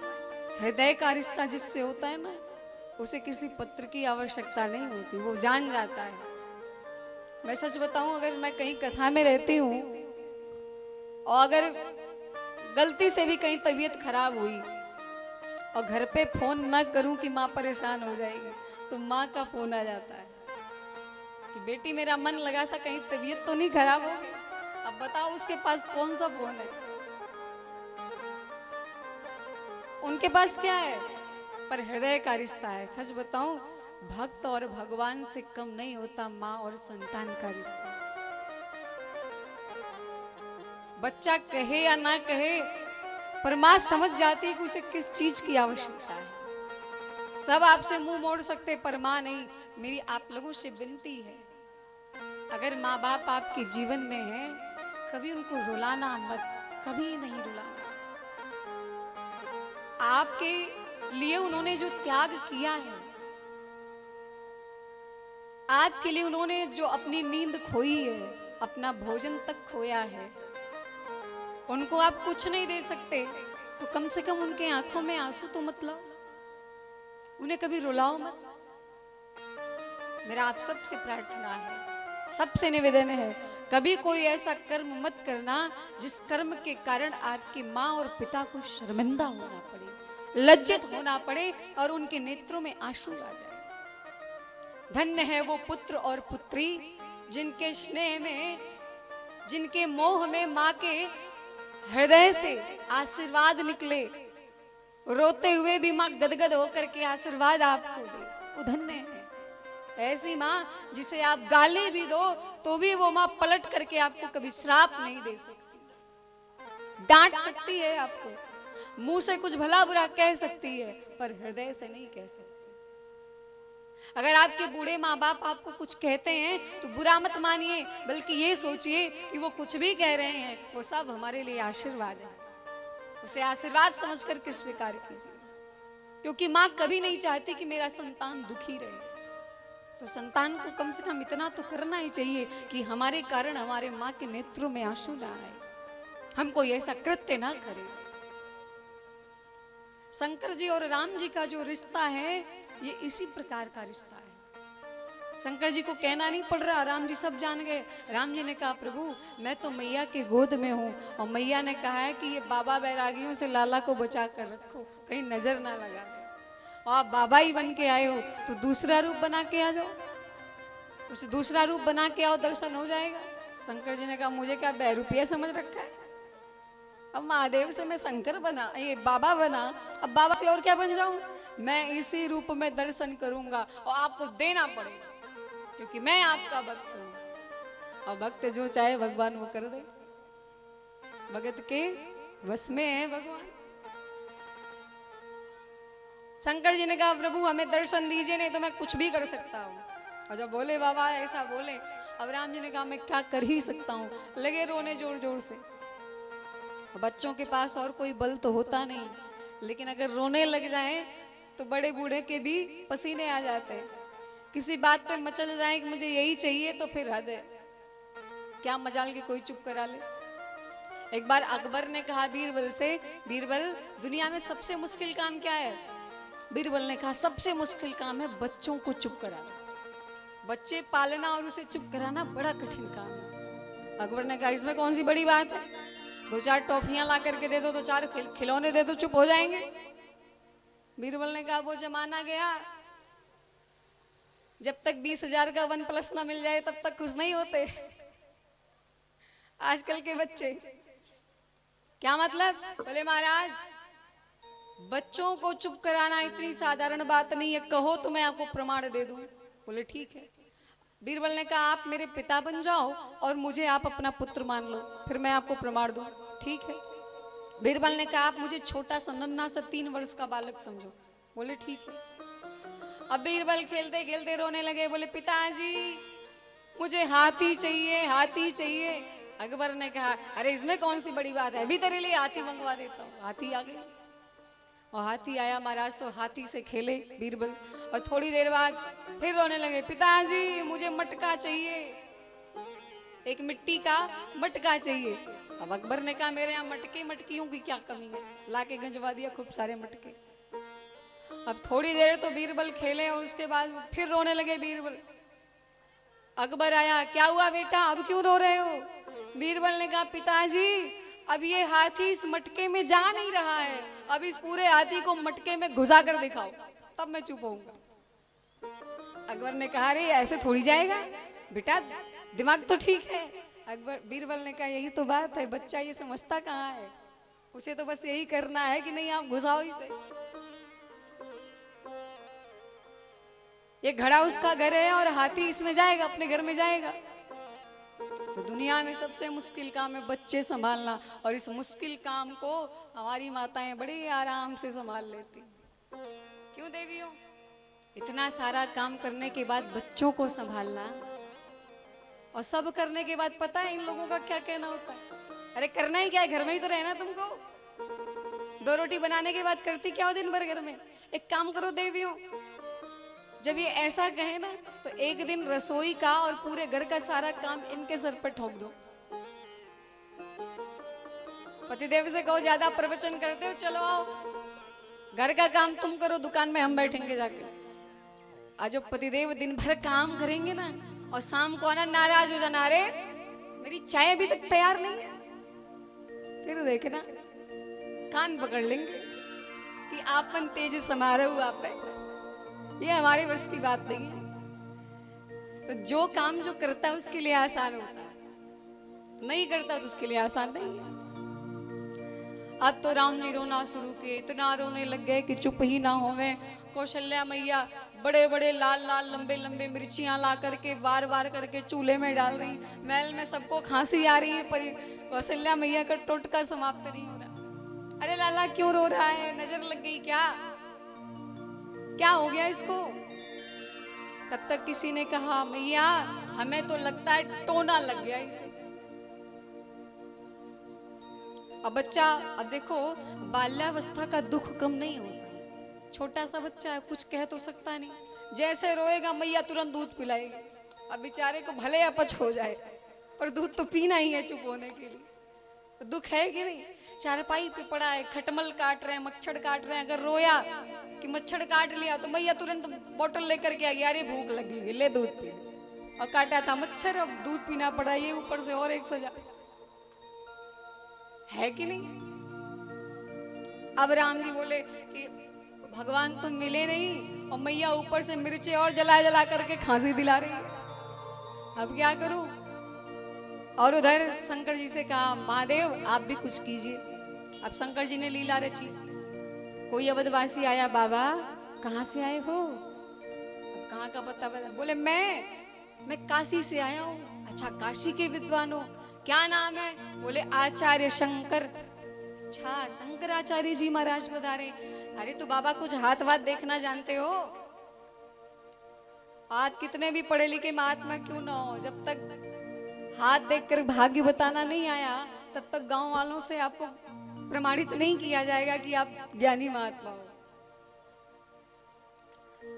Speaker 1: हृदय का रिश्ता जिससे होता है ना, उसे किसी पत्र की आवश्यकता नहीं होती, वो जान जाता है। मैं सच बताऊं, अगर मैं कहीं कथा में रहती हूँ और अगर गलती से भी कहीं तबीयत खराब हुई और घर पे फोन ना करूं कि माँ परेशान हो जाएगी, तो माँ का फोन आ जाता है कि बेटी मेरा मन लगा था, कहीं तबीयत तो नहीं खराब हो गई। अब बताओ उसके पास कौन सा फोन है, उनके पास क्या है, पर हृदय का रिश्ता है। सच बताऊं, भक्त और भगवान से कम नहीं होता माँ और संतान का रिश्ता। बच्चा कहे या ना कहे, पर माँ समझ जाती है कि उसे किस चीज की आवश्यकता है। सब आपसे मुंह मोड़ सकते, पर माँ नहीं। मेरी आप लोगों से विनती है, अगर माँ बाप आपके जीवन में है, कभी उनको रुलाना मत, कभी नहीं रुलाना। आपके लिए उन्होंने जो त्याग किया है, आपके लिए उन्होंने जो अपनी नींद खोई है, अपना भोजन तक खोया है, उनको आप कुछ नहीं दे सकते, तो कम से कम उनके आंखों में आंसू तो मत लाओ, उन्हें कभी रुलाओ मत। मेरा आप सबसे प्रार्थना है, सबसे निवेदन है, कभी कोई ऐसा कर्म मत करना जिस कर्म के कारण आपकी माँ और पिता को शर्मिंदा होना पड़े, लज्जित होना पड़े और उनके नेत्रों में आंसू आ जाए। धन्य है वो पुत्र और पुत्री जिनके स्नेह में, जिनके मोह में माँ के हृदय से आशीर्वाद निकले, रोते हुए भी माँ गदगद होकर के आशीर्वाद आपको दे, वो धन्य है। ऐसी माँ जिसे आप गाली भी दो तो भी वो माँ पलट करके आपको कभी श्राप नहीं दे सकती, डांट सकती है आपको, मुंह से कुछ भला बुरा कह सकती है, पर हृदय से नहीं कह सकती। अगर आपके बूढ़े माँ बाप आपको कुछ कहते हैं तो बुरा मत मानिए, बल्कि ये सोचिए कि वो कुछ भी कह रहे हैं वो सब हमारे लिए आशीर्वाद है, उसे आशीर्वाद समझ करके स्वीकार कीजिए। क्योंकि माँ कभी नहीं चाहती कि मेरा संतान दुखी रहे, तो संतान को कम से कम इतना तो करना ही चाहिए कि हमारे कारण हमारे माँ के नेत्रों में आंसू ना आए, हम कोई ऐसा कृत्य ना करें। शंकर जी और राम जी का जो रिश्ता है, ये इसी प्रकार का रिश्ता है। शंकर जी को कहना नहीं पड़ रहा, राम जी सब जान गए। राम जी ने कहा, प्रभु मैं तो मैया के गोद में हूँ, और मैया ने कहा है कि ये बाबा बैरागियों से लाला को बचा कर रखो, कहीं नजर ना लगा दे, और आप बाबा ही बन के आए हो तो दूसरा रूप बना के आ जाओ, उसे दूसरा रूप बना के आओ, दर्शन हो जाएगा। शंकर जी ने कहा, मुझे क्या बहरूपिया समझ रखा है, अब महादेव से मैं शंकर बना, ये बाबा बना, अब बाबा से और क्या बन जाऊं, मैं इसी रूप में दर्शन करूंगा और आपको देना पड़ेगा, क्योंकि मैं आपका भक्त हूं। और भक्त जो चाहे भगवान वो कर दे, भगत के वश में है भगवान। शंकर जी ने कहा, प्रभु हमें दर्शन दीजिए, नहीं तो मैं कुछ भी कर सकता हूँ। और जब बोले बाबा ऐसा बोले, अब राम जी ने कहा, मैं क्या कर ही सकता हूँ, लगे रोने जोर जोर से। बच्चों के पास और कोई बल तो होता नहीं, लेकिन अगर रोने लग जाए तो बड़े बूढ़े के भी पसीने आ जाते हैं। किसी बात पे मचल जाए कि मुझे यही चाहिए, तो फिर हद है, क्या मजाल के कोई चुप करा ले। एक बार अकबर ने कहा बीरबल से, बीरबल दुनिया में सबसे मुश्किल काम क्या है? बीरबल ने कहा, सबसे मुश्किल काम है बच्चों को चुप कराना। बच्चे पालना और उसे चुप कराना बड़ा कठिन काम है। अकबर ने कहा, इसमें कौन सी बड़ी बात है, दो चार टॉफियां ला करके दे दो, दो चार खिलौने दे दो, चुप हो जाएंगे। बीरबल ने कहा, वो जमाना गया जब तक 20,000 का OnePlus ना मिल जाए तब तक खुश नहीं होते। आजकल के बच्चे, क्या मतलब? बोले महाराज बच्चों को चुप कराना इतनी साधारण बात नहीं है, कहो तो मैं आपको प्रमाण दे दूं। बोले ठीक है। बीरबल ने कहा, आप मेरे पिता बन जाओ और मुझे आप अपना पुत्र मान लो, फिर मैं आपको प्रमाण दूं। ठीक है। बीरबल ने कहा आप मुझे छोटा सा नन्हा सा 3 वर्ष का बालक समझो। बोले ठीक है। अब बीरबल खेलते खेलते रोने लगे, बोले पिताजी मुझे हाथी चाहिए, हाथी चाहिए। अकबर ने कहा अरे इसमें कौन सी बड़ी बात है, अभी तेरे लिए हाथी मंगवा देता हूँ। हाथी आ गया और हाथी आया महाराज तो हाथी से खेले बीरबल, और थोड़ी देर बाद फिर रोने लगे, पिताजी मुझे मटका चाहिए, एक मिट्टी का मटका चाहिए। अब अकबर ने कहा मेरे यहाँ मटके मटकियों की क्या कमी है, लाके गंजवा दिया खूब सारे मटके। अब थोड़ी देर तो बीरबल खेले और उसके बाद फिर रोने लगे बीरबल। अकबर आया, क्या हुआ बेटा अब क्यों रो रहे हो? बीरबल ने कहा पिताजी अब ये हाथी इस मटके में जा नहीं रहा है, अब इस पूरे हाथी को मटके में घुसा कर दिखाओ तब मैं चुप होऊंगा। अकबर ने कहा अरे ऐसे थोड़ी जाएगा बेटा, दिमाग तो ठीक है। अकबर बीरबल ने कहा यही तो बात है, बच्चा ये समझता कहाँ है, उसे तो बस यही करना है कि नहीं आप घुसाओ इसे। ये घड़ा उसका घर है और हाथी इसमें जाएगा, अपने घर में जाएगा। तो दुनिया में सबसे मुश्किल काम है बच्चे संभालना, और इस मुश्किल काम को हमारी माताएं बड़े आराम से संभाल लेती। क्यों देवियों? इतना सारा काम करने के बाद बच्चों को संभालना, और सब करने के बाद पता है इन लोगों का क्या कहना होता है, अरे करना ही क्या है, घर में ही तो रहना तुमको। 2 रोटी बनाने के बाद करती क्या हो दिन भर घर में? एक काम करो देवियों, जब ये ऐसा कहे ना तो एक दिन रसोई का और पूरे घर का सारा काम इनके सर पर ठोक दो। पतिदेव से कहो ज्यादा प्रवचन करते हो, चलो आओ घर का काम तुम करो, दुकान में हम बैठेंगे जाके। आज जो पतिदेव दिन भर काम करेंगे ना और शाम को आना नाराज हो जाना, अरे मेरी चाय अभी तक तैयार नहीं है, फिर देखना कान पकड़ लेंगे कि आपन तेज समारोह आप है, ये हमारे बस की बात नहीं है। तो जो काम जो करता है उसके लिए आसान होता है, नहीं करता तो उसके लिए आसान नहीं है। अब तो राम जी रोना शुरू किए, इतना रोने लग गए कि चुप ही ना होवे। कौशल्या मैया बड़े बड़े लाल लाल लंबे लंबे मिर्चियां ला करके बार बार करके चूल्हे में डाल रही, महल में सबको खांसी आ रही है, पर कौशल्या मैया का टोटका समाप्त नहीं हो रहा। अरे लाला क्यों रो रहा है, नजर लग गई क्या, क्या हो गया इसको? तब तक किसी ने कहा मैया हमें तो लगता है टोना लग गया इसे। अब बच्चा, अब देखो बाल्यावस्था का दुख कम नहीं होता, छोटा सा बच्चा है कुछ कह तो सकता नहीं, जैसे रोएगा मैया तुरंत दूध पिलाएगी। अब बेचारे को भले अपच हो जाए पर दूध तो पीना ही है चुप होने के लिए, तो दुख है कि नहीं? चारपाई पे पड़ा है, खटमल काट रहे हैं, मच्छर काट रहे हैं, अगर रोया कि मच्छर काट लिया तो मैया तुरंत बोतल लेकर के आ गई, अरे भूख लगी है ले दूध पी, और काटा था मच्छर, अब दूध पीना पड़ा, ये ऊपर से और एक सजा है कि नहीं? अब राम जी बोले कि भगवान तो मिले नहीं और मैया ऊपर से मिर्ची और जला जला करके खांसी दिला रही है, अब क्या करूं? और उधर शंकर जी से कहा महादेव आप भी कुछ कीजिए। अब शंकर जी ने लीला रची, कोई अवधवासी आया, बाबा कहाँ से आए हो? अब कहाँ का पता बता, बोले मैं काशी से आया हूँ। अच्छा काशी के विद्वान हो, क्या नाम है? बोले आचार्य शंकर। अच्छा शंकराचार्य जी महाराज पधारे। अरे तो बाबा कुछ हाथ वाथ देखना जानते हो? आप कितने भी पढ़े लिखे महात्मा क्यों ना हो, जब तक हाथ देखकर भाग्य बताना नहीं आया तब तक गांव वालों से आपको प्रमाणित नहीं किया जाएगा कि आप ज्ञानी महात्मा हो।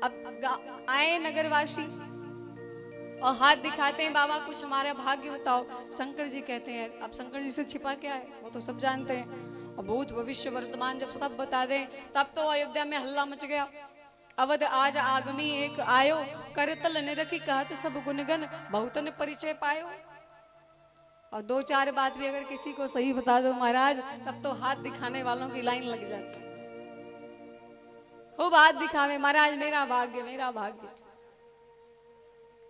Speaker 1: अब आए नगरवासी और हाथ दिखाते हैं, बाबा कुछ हमारा भाग्य बताओ। शंकर जी कहते हैं, अब शंकर जी से छिपा क्या है, वो तो सब जानते हैं, और भूत भविष्य वर्तमान जब सब बता दें तब तो अयोध्या में हल्ला मच गया। अवध आज आगमी एक आयो, करतल निरखी कहत सब गुणगन, बहुतन परिचय पायो। और 2-4 बात भी अगर किसी को सही बता दो महाराज, तब तो हाथ दिखाने वालों की लाइन लग जाती है, खूब हाथ दिखावे महाराज मेरा भाग्य मेरा भाग्य।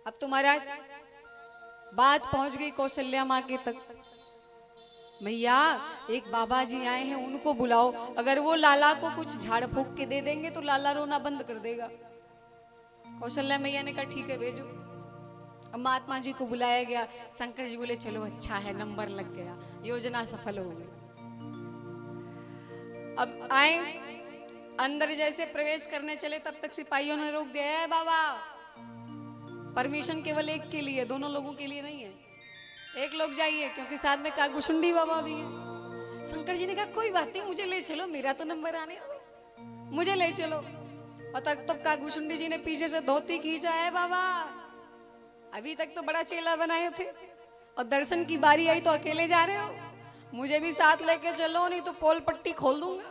Speaker 1: अब तो महाराज बात पहुंच गई कौशल्या माँ के तक, मैया एक बाबा जी आए हैं उनको बुलाओ, अगर वो लाला को कुछ झाड़ फूक के दे देंगे तो लाला रोना बंद कर देगा। कौशल्या मैया ने कहा ठीक है भेजो। अब महात्मा जी को बुलाया गया, शंकर जी बोले चलो अच्छा है नंबर लग गया, योजना सफल हो गई। अब आए, अंदर जैसे प्रवेश करने चले तब तक सिपाहियों ने रोक दिया, "ए बाबा, परमिशन केवल एक के लिए, दोनों लोगों के लिए नहीं है, एक लोग जाइए क्योंकि साथ में कागभूषुंडी बाबा भी है।" शंकर जी ने कहा कोई बात नहीं, मुझे ले चलो, मेरा तो नंबर आने दो, मुझे ले चलो। और तब तक कागभूषुंडी जी ने पीछे से धोती खींचा, "है बाबा, अभी तक तो बड़ा चेला बनाए थे और दर्शन की बारी आई तो अकेले जा रहे हो, मुझे भी साथ लेके चलो, नहीं तो पोल पट्टी खोल दूंगा।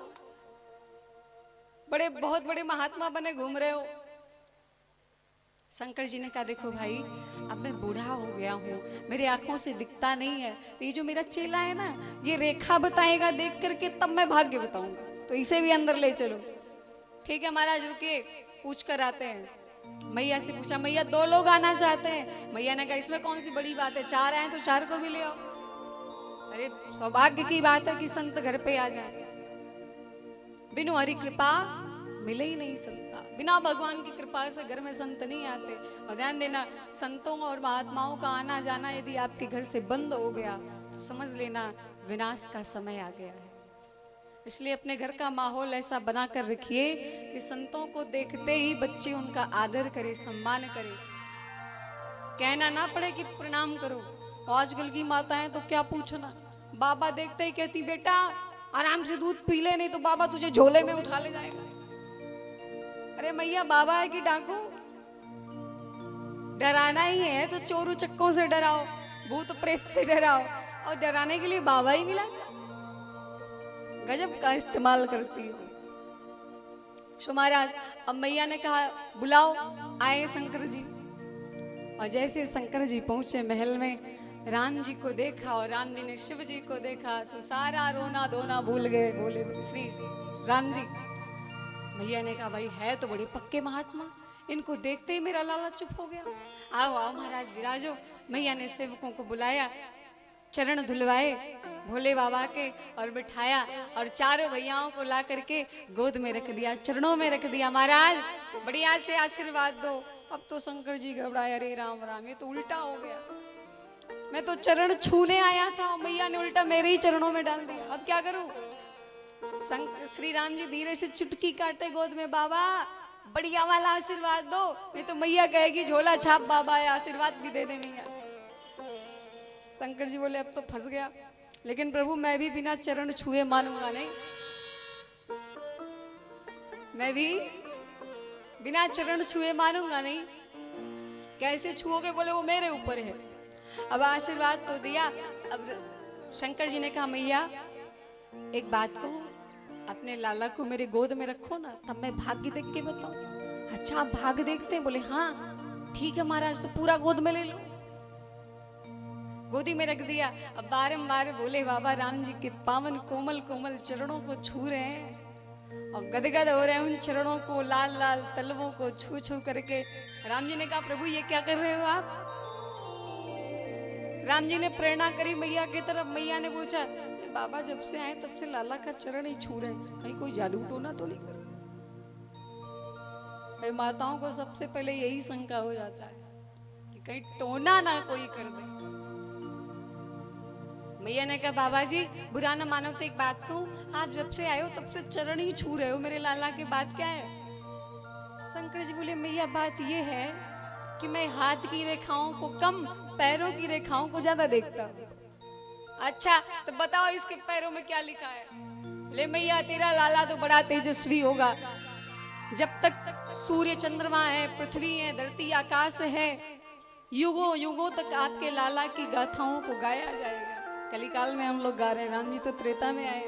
Speaker 1: बड़े बहुत बड़े महात्मा बने घूम रहे हो।" शंकर जी ने कहा देखो भाई, अब मैं बूढ़ा हो गया हूँ, मेरे आंखों से दिखता नहीं है, ये जो मेरा चेला है ना, ये रेखा बताएगा देख करके, तब मैं भाग्य बताऊंगा, तो इसे भी अंदर ले चलो। ठीक है महाराज, रुकिए, पूछ कर आते हैं। मैया से पूछा, मैया 2 लोग आना चाहते हैं। मैया ने कहा इसमें कौन सी बड़ी बात है, 4 आए तो 4 को भी ले आओ। अरे सौभाग्य की बात है कि संत घर पे आ जाए, बिनु हरि कृपा मिले ही नहीं संता, बिना भगवान की कृपा से घर में संत नहीं आते। और ध्यान देना, संतों और महात्माओं का आना जाना यदि आपके घर से बंद हो गया तो समझ लेना विनाश का समय आ गया है। इसलिए अपने घर का माहौल ऐसा बना कर रखिए कि संतों को देखते ही बच्चे उनका आदर करें, सम्मान करें, कहना ना पड़े कि प्रणाम करो। तो आजकल की माताएं तो क्या पूछना, बाबा देखते ही कहती बेटा आराम से दूध पी ले, नहीं तो बाबा तुझे झोले में उठा ले जाएगा। अरे मैया बाबा है कि डाकू? डराना ही है तो चोरू चक्कों से डराओ, भूत प्रेत से डराओ, और डराने के लिए बाबा ही मिला। गजब का इस्तेमाल करती हो। सो महाराज, अब मैया ने कहा बुलाओ, आए शंकर जी। और जैसे शंकर जी पहुंचे महल में, राम जी को देखा और राम जी ने शिव जी को देखा, सो सारा रोना धोना भूल गए, बोले श्री राम जी। मैया ने कहा भाई है तो बड़े पक्के महात्मा, इनको देखते ही मेरा लाला चुप हो गया। आओ आओ महाराज विराजो। मैया ने सेवकों को बुलाया, चरण धुलवाए भोले बाबा के और बिठाया, और चारों भैयाओं को ला करके गोद में रख दिया, चरणों में रख दिया। महाराज बढ़िया से आशीर्वाद दो। अब तो शंकर जी घबराए, अरे राम राम, ये तो उल्टा हो गया, मैं तो चरण छूने आया था, मैया ने उल्टा मेरे ही चरणों में डाल दिया, अब क्या करूं। श्री राम जी धीरे से चुटकी काटे गोद में, बाबा बढ़िया वाला आशीर्वाद दो, नहीं तो मैया कहेगी झोला छाप बाबा है, आशीर्वाद भी दे देनी है। शंकर जी बोले अब तो फंस गया, लेकिन प्रभु मैं भी बिना चरण छुए मानूंगा नहीं, मैं भी बिना चरण छुए मानूंगा नहीं। कैसे छुओगे? बोले वो मेरे ऊपर है। अब आशीर्वाद तो दिया। अब शंकर जी ने कहा मैया एक बात कहूं, अपने लाला को मेरे गोद में रखो ना, तब मैं भाग्य देख के बताऊं। अच्छा आप भाग देखते हैं? बोले हाँ ठीक है महाराज, तो पूरा गोद में ले लो। गोदी में रख दिया। अब बारंबार भोले बाबा राम जी के पावन कोमल कोमल चरणों को छू रहे हैं और गदगद हो रहे हैं उन चरणों को, लाल लाल तलवों को छू छू करके। राम जी ने कहा प्रभु ये क्या कर रहे हो आप? राम जी ने प्रेरणा करी मैया की तरफ। मैया ने पूछा बाबा जब से आए तब से लाला का चरण ही छू रहे, कहीं कोई जादू टोना तो नहीं कर? भाई माताओं को सबसे पहले यही शंका हो जाता है कि कहीं टोना ना कोई कर दे। मैया ने कहा बाबा जी बुरा ना मानो तो एक बात कहूं, आप जब से आए हो तब से चरण ही छू रहे हो मेरे लाला के, बात क्या है? शंकर जी बोले मैया बात ये है कि मैं हाथ की रेखाओं को कम, पैरों की रेखाओं को ज्यादा देखता हूं। अच्छा तो बताओ इसके पैरों में क्या लिखा है? बोले मैया तेरा लाला तो बड़ा तेजस्वी होगा, जब तक सूर्य चंद्रमा है, पृथ्वी है, धरती आकाश है, युगों युगों तक आपके लाला की गाथाओं को गाया जाएगा। कलिकाल में हम लोग गा रहे हैं, राम जी तो त्रेता में आए।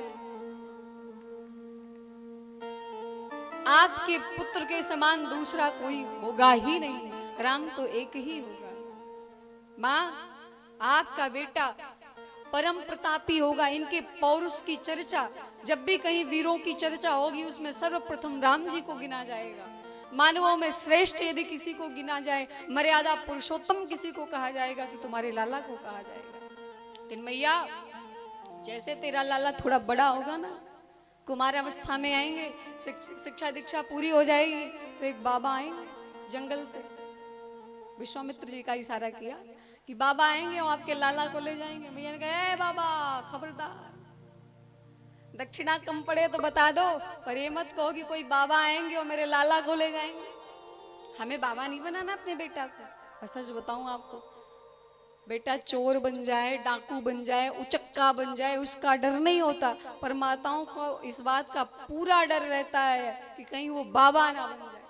Speaker 1: आपके पुत्र के समान दूसरा कोई होगा ही नहीं, राम तो एक ही होगा। माँ आपका बेटा परम प्रतापी होगा, इनके पौरुष की चर्चा जब भी कहीं वीरों की चर्चा होगी उसमें सर्वप्रथम राम जी को गिना जाएगा। मानवों में श्रेष्ठ यदि किसी को गिना जाए, मर्यादा पुरुषोत्तम किसी को कहा जाएगा तो तुम्हारे लाला को कहा जाएगा। लेकिन मैया जैसे तेरा लाला थोड़ा बड़ा होगा ना, कुमार अवस्था में आएंगे, शिक्षा दीक्षा पूरी हो जाएगी, तो एक बाबा आएंगे जंगल से, विश्वामित्र जी का इशारा किया कि बाबा आएंगे और आपके लाला को ले जाएंगे। मैया ने कहा ए बाबा खबरदार, दक्षिणा कम पड़े तो बता दो, पर ये मत कहो कि कोई बाबा आएंगे और मेरे लाला को ले जाएंगे। हमें बाबा नहीं बनाना अपने बेटा को। और सच बताऊं आपको, बेटा चोर बन जाए, डाकू बन जाए, उचक्का बन जाए, उसका डर नहीं होता, पर माताओं को इस बात का पूरा डर रहता है कि कहीं वो बाबा ना बन जाए।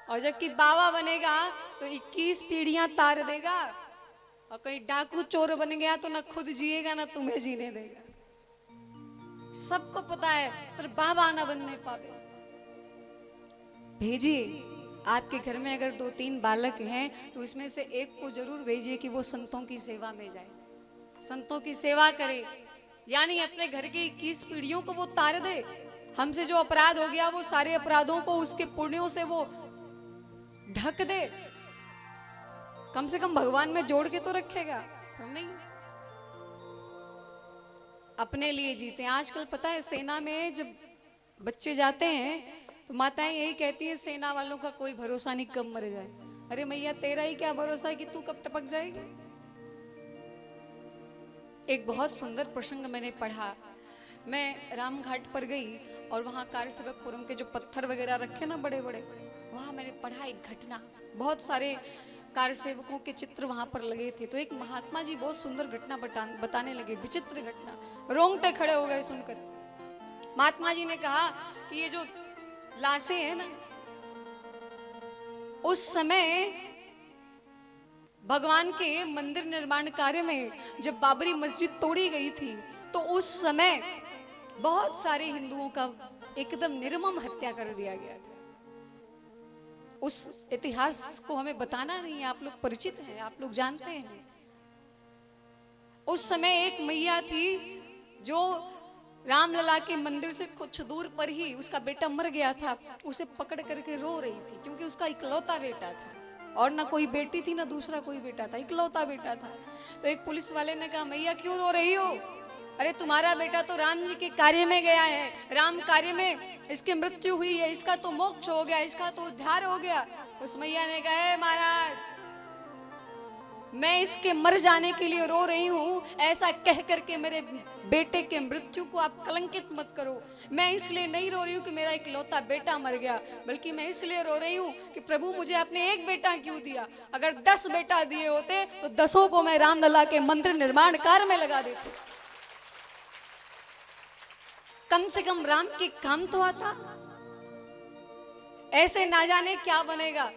Speaker 1: और जबकि बाबा बनेगा तो 21 पीढ़ियां तार देगा, और कहीं डाकू चोर बन गया तो ना खुद जिएगा ना तुम्हें जीने देगा। सबको पता है, पर बाबा ना बनने पावे। भेजिए, आपके घर में अगर 2-3 बालक हैं तो इसमें से एक को जरूर भेजिए कि वो संतों की सेवा में जाए, संतों की सेवा करे, यानी अपने घर की 21 पीढ़ियों को वो तार दे। हमसे जो अपराध हो गया वो सारे अपराधों को उसके पुण्यों से वो ढक दे। कम से कम भगवान में जोड़ के तो रखेगा, हम नहीं अपने लिए जीते हैं। आजकल पता है सेना में जब बच्चे जाते हैं तो माताएं यही कहती है, सेना वालों का कोई भरोसा नहीं, कब मर जाए। अरे मैया, तेरा ही क्या भरोसा है कि तू कब टपक जाएगी। एक बहुत सुंदर प्रसंग मैंने पढ़ा। मैं रामघाट पर गई और वहां कारसेवकपुरम के जो पत्थर वगैरह रखे ना बड़े बड़े, वहां मैंने पढ़ा एक घटना। बहुत सारे कारसेवकों के चित्र वहां पर लगे थे, तो एक महात्मा जी बहुत सुंदर घटना बताने लगे, विचित्र घटना, रोंगटे खड़े हो गए सुनकर। महात्मा जी ने कहा कि ये जो लाशें हैं ना, उस समय भगवान के मंदिर निर्माण कार्य में जब बाबरी मस्जिद तोड़ी गई थी तो उस समय बहुत सारे हिंदुओं का एकदम निर्मम हत्या कर दिया गया था। उस इतिहास को हमें बताना नहीं है, आप लोग परिचित हैं, आप लोग जानते हैं। उस समय एक मैया थी जो रामलला के मंदिर से कुछ दूर पर ही उसका बेटा मर गया था, उसे पकड़ करके रो रही थी, क्योंकि उसका इकलौता बेटा था और ना कोई बेटी थी ना दूसरा कोई बेटा था, इकलौता बेटा था। तो एक पुलिस वाले ने कहा, मैया क्यों रो रही हो? अरे तुम्हारा बेटा तो राम जी के कार्य में गया है, राम कार्य में इसकी मृत्यु हुई है, इसका तो मोक्ष हो गया, इसका तो उद्धार हो गया। उस मैया ने कहा, महाराज मैं इसके मर जाने के लिए रो रही हूँ, ऐसा कह करके मेरे बेटे के मृत्यु को आप कलंकित मत करो। मैं इसलिए नहीं रो रही हूँ कि मेरा इकलौता बेटा मर गया, बल्कि मैं इसलिए रो रही हूँ कि प्रभु मुझे आपने एक बेटा क्यों दिया? अगर 10 बेटा दिए होते तो 10 को मैं रामलला के मंदिर निर्माण कार्य में लगा देती, कम से कम राम के काम तो आता। ऐसे ना जाने क्या बनेगा,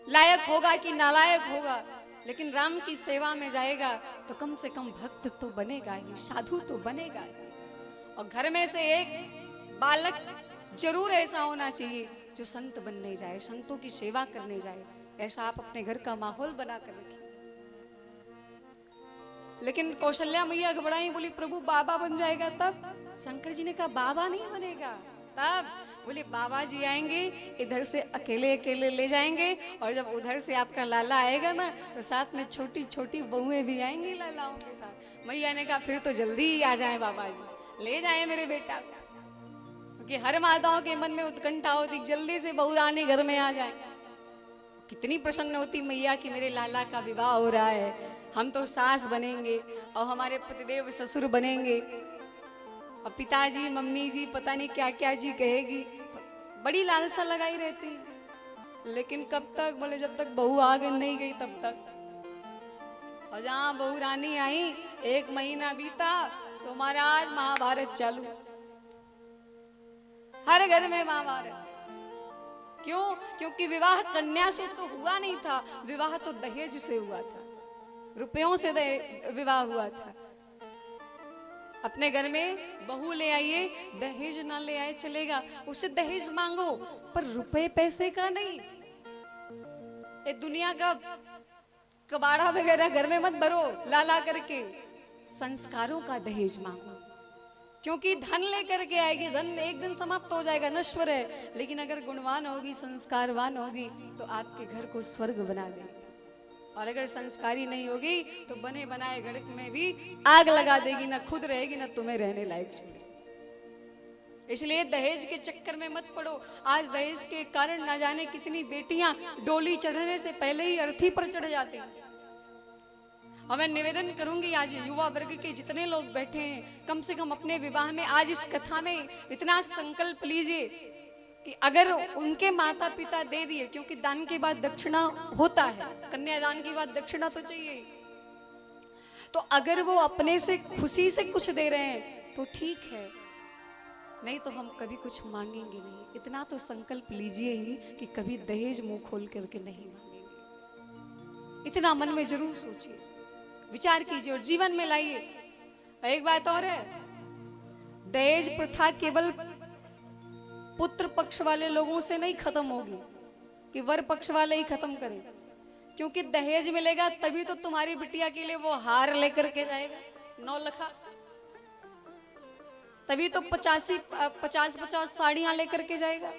Speaker 1: लायक होगा कि नालायक होगा, लेकिन राम की सेवा में जाएगा तो कम से कम भक्त तो बनेगा ही, साधु तो बनेगा ही। और घर में से एक बालक जरूर ऐसा होना चाहिए जो संत बनने जाए, संतों की सेवा करने जाए। ऐसा आप अपने घर का माहौल बना कर रखें। लेकिन कौशल्या मैया घबराई, बोली प्रभु बाबा बन जाएगा तब? शंकर जी ने कहा बाबा नहीं बनेगा तब। बोले बाबा जी आएंगे, इधर से अकेले अकेले ले जाएंगे, और जब उधर से आपका लाला आएगा ना तो साथ में छोटी छोटी बहुएं भी आएंगी लालाओं के साथ। मैया ने कहा फिर तो जल्दी ही आ जाए बाबा जी, ले जाए मेरे बेटा को, क्योंकि हर माताओं के मन में उत्कंठा होती जल्दी से बहू रानी घर में आ जाए। कितनी प्रसन्न होती मैया कि मेरे लाला का विवाह हो रहा है, हम तो सास बनेंगे और हमारे पतिदेव ससुर बनेंगे, और पिताजी मम्मी जी पता नहीं क्या क्या जी कहेगी। बड़ी लालसा लगाई रहती। लेकिन कब तक? बोले जब तक बहू आगे नहीं गई तब तक। और जहां बहू रानी आई 1 महीना बीता तो महाराज महाभारत चालू, हर घर में महाभारत। क्यों? क्योंकि विवाह कन्या से तो हुआ नहीं था, विवाह तो दहेज से हुआ था, रुपयों से विवाह हुआ था। अपने घर में बहू ले आइए, दहेज ना ले आए चलेगा, उससे दहेज मांगो पर रुपए पैसे का नहीं। ये दुनिया का कबाड़ा वगैरह घर में मत भरो लाला करके, संस्कारों का दहेज मांगो, क्योंकि धन लेकर के आएगी, धन एक दिन समाप्त हो जाएगा, नश्वर है। लेकिन अगर गुणवान होगी, संस्कारवान होगी तो आपके घर को स्वर्ग बना देगी, और अगर संस्कारी नहीं होगी तो बने बनाए घर में भी आग लगा देगी, ना खुद रहेगी ना तुम्हें रहने लायक छोड़ेगी। इसलिए दहेज के चक्कर में मत पड़ो। आज दहेज के कारण ना जाने कितनी बेटियां डोली चढ़ने से पहले ही अर्थी पर चढ़ जाती हैं, और मैं निवेदन करूंगी आज युवा वर्ग के जितने लोग बैठे हैं, कम से कम अपने विवाह में आज इस कथा में इतना संकल्प लीजिए कि अगर उनके माता पिता दे दिए, क्योंकि दान के बाद दक्षिणा होता है, कन्यादान के बाद दक्षिणा तो चाहिए, तो अगर वो अपने से खुशी से कुछ दे रहे हैं तो ठीक है, नहीं तो हम कभी कुछ मांगेंगे नहीं। इतना तो संकल्प लीजिए ही कि कभी दहेज मुंह खोल करके नहीं मांगेंगे। इतना मन में जरूर सोचिए, विचार कीजिए और जीवन में लाइए। एक बात और है, दहेज प्रथा केवल पुत्र पक्ष वाले लोगों से नहीं खत्म होगी कि वर पक्ष वाले ही खत्म करें, क्योंकि दहेज मिलेगा तभी तो तुम्हारी बिटिया के लिए वो हार लेकर के जाएगा 9 लखा, तभी तो 50 साड़ियां लेकर के जाएगा।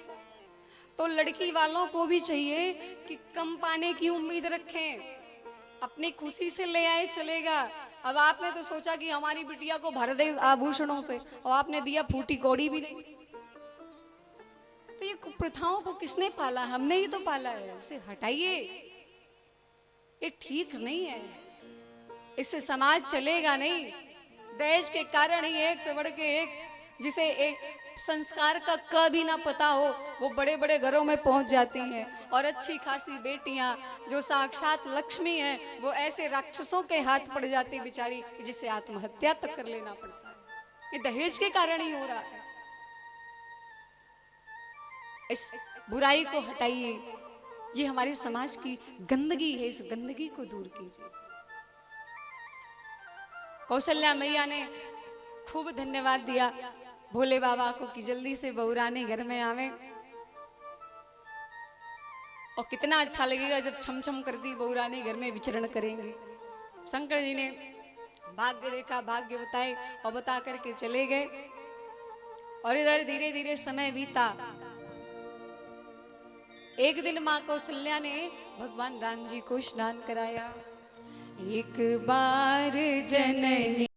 Speaker 1: तो लड़की वालों को भी चाहिए कि कम पाने की उम्मीद रखें, अपनी खुशी से ले आए चलेगा। अब आपने तो सोचा कि हमारी बिटिया को भर दे आभूषणों से, और आपने दिया फूटी कौड़ी भी नहीं। तो ये प्रथाओं को किसने पाला? हमने ही तो पाला है। उसे हटाइए, ये ठीक नहीं है, इससे समाज चलेगा नहीं। दहेज के कारण ही एक से बढ़ के एक, जिसे एक संस्कार का क भी ना पता हो, वो बड़े बड़े घरों में पहुंच जाती हैं, और अच्छी खासी बेटियां जो साक्षात लक्ष्मी हैं वो ऐसे राक्षसों के हाथ पड़ जाती बेचारी, जिसे आत्महत्या तक कर लेना पड़ता है। ये दहेज के कारण ही हो रहा है। इस बुराई को हटाइए, ये हमारे समाज की गंदगी है, इस गंदगी को दूर कीजिए। कौशल्या मैया ने खूब धन्यवाद दिया भोले बाबा को कि जल्दी से बहुरानी घर में आवे, और कितना अच्छा लगेगा जब छम छम करती बहुरानी घर में विचरण करेंगे। शंकर जी ने भाग्य देखा, भाग्य बताए और बता करके चले गए, और इधर धीरे धीरे समय बीता। एक दिन मां कौशल्या ने भगवान राम जी को स्नान कराया। एक बार जननी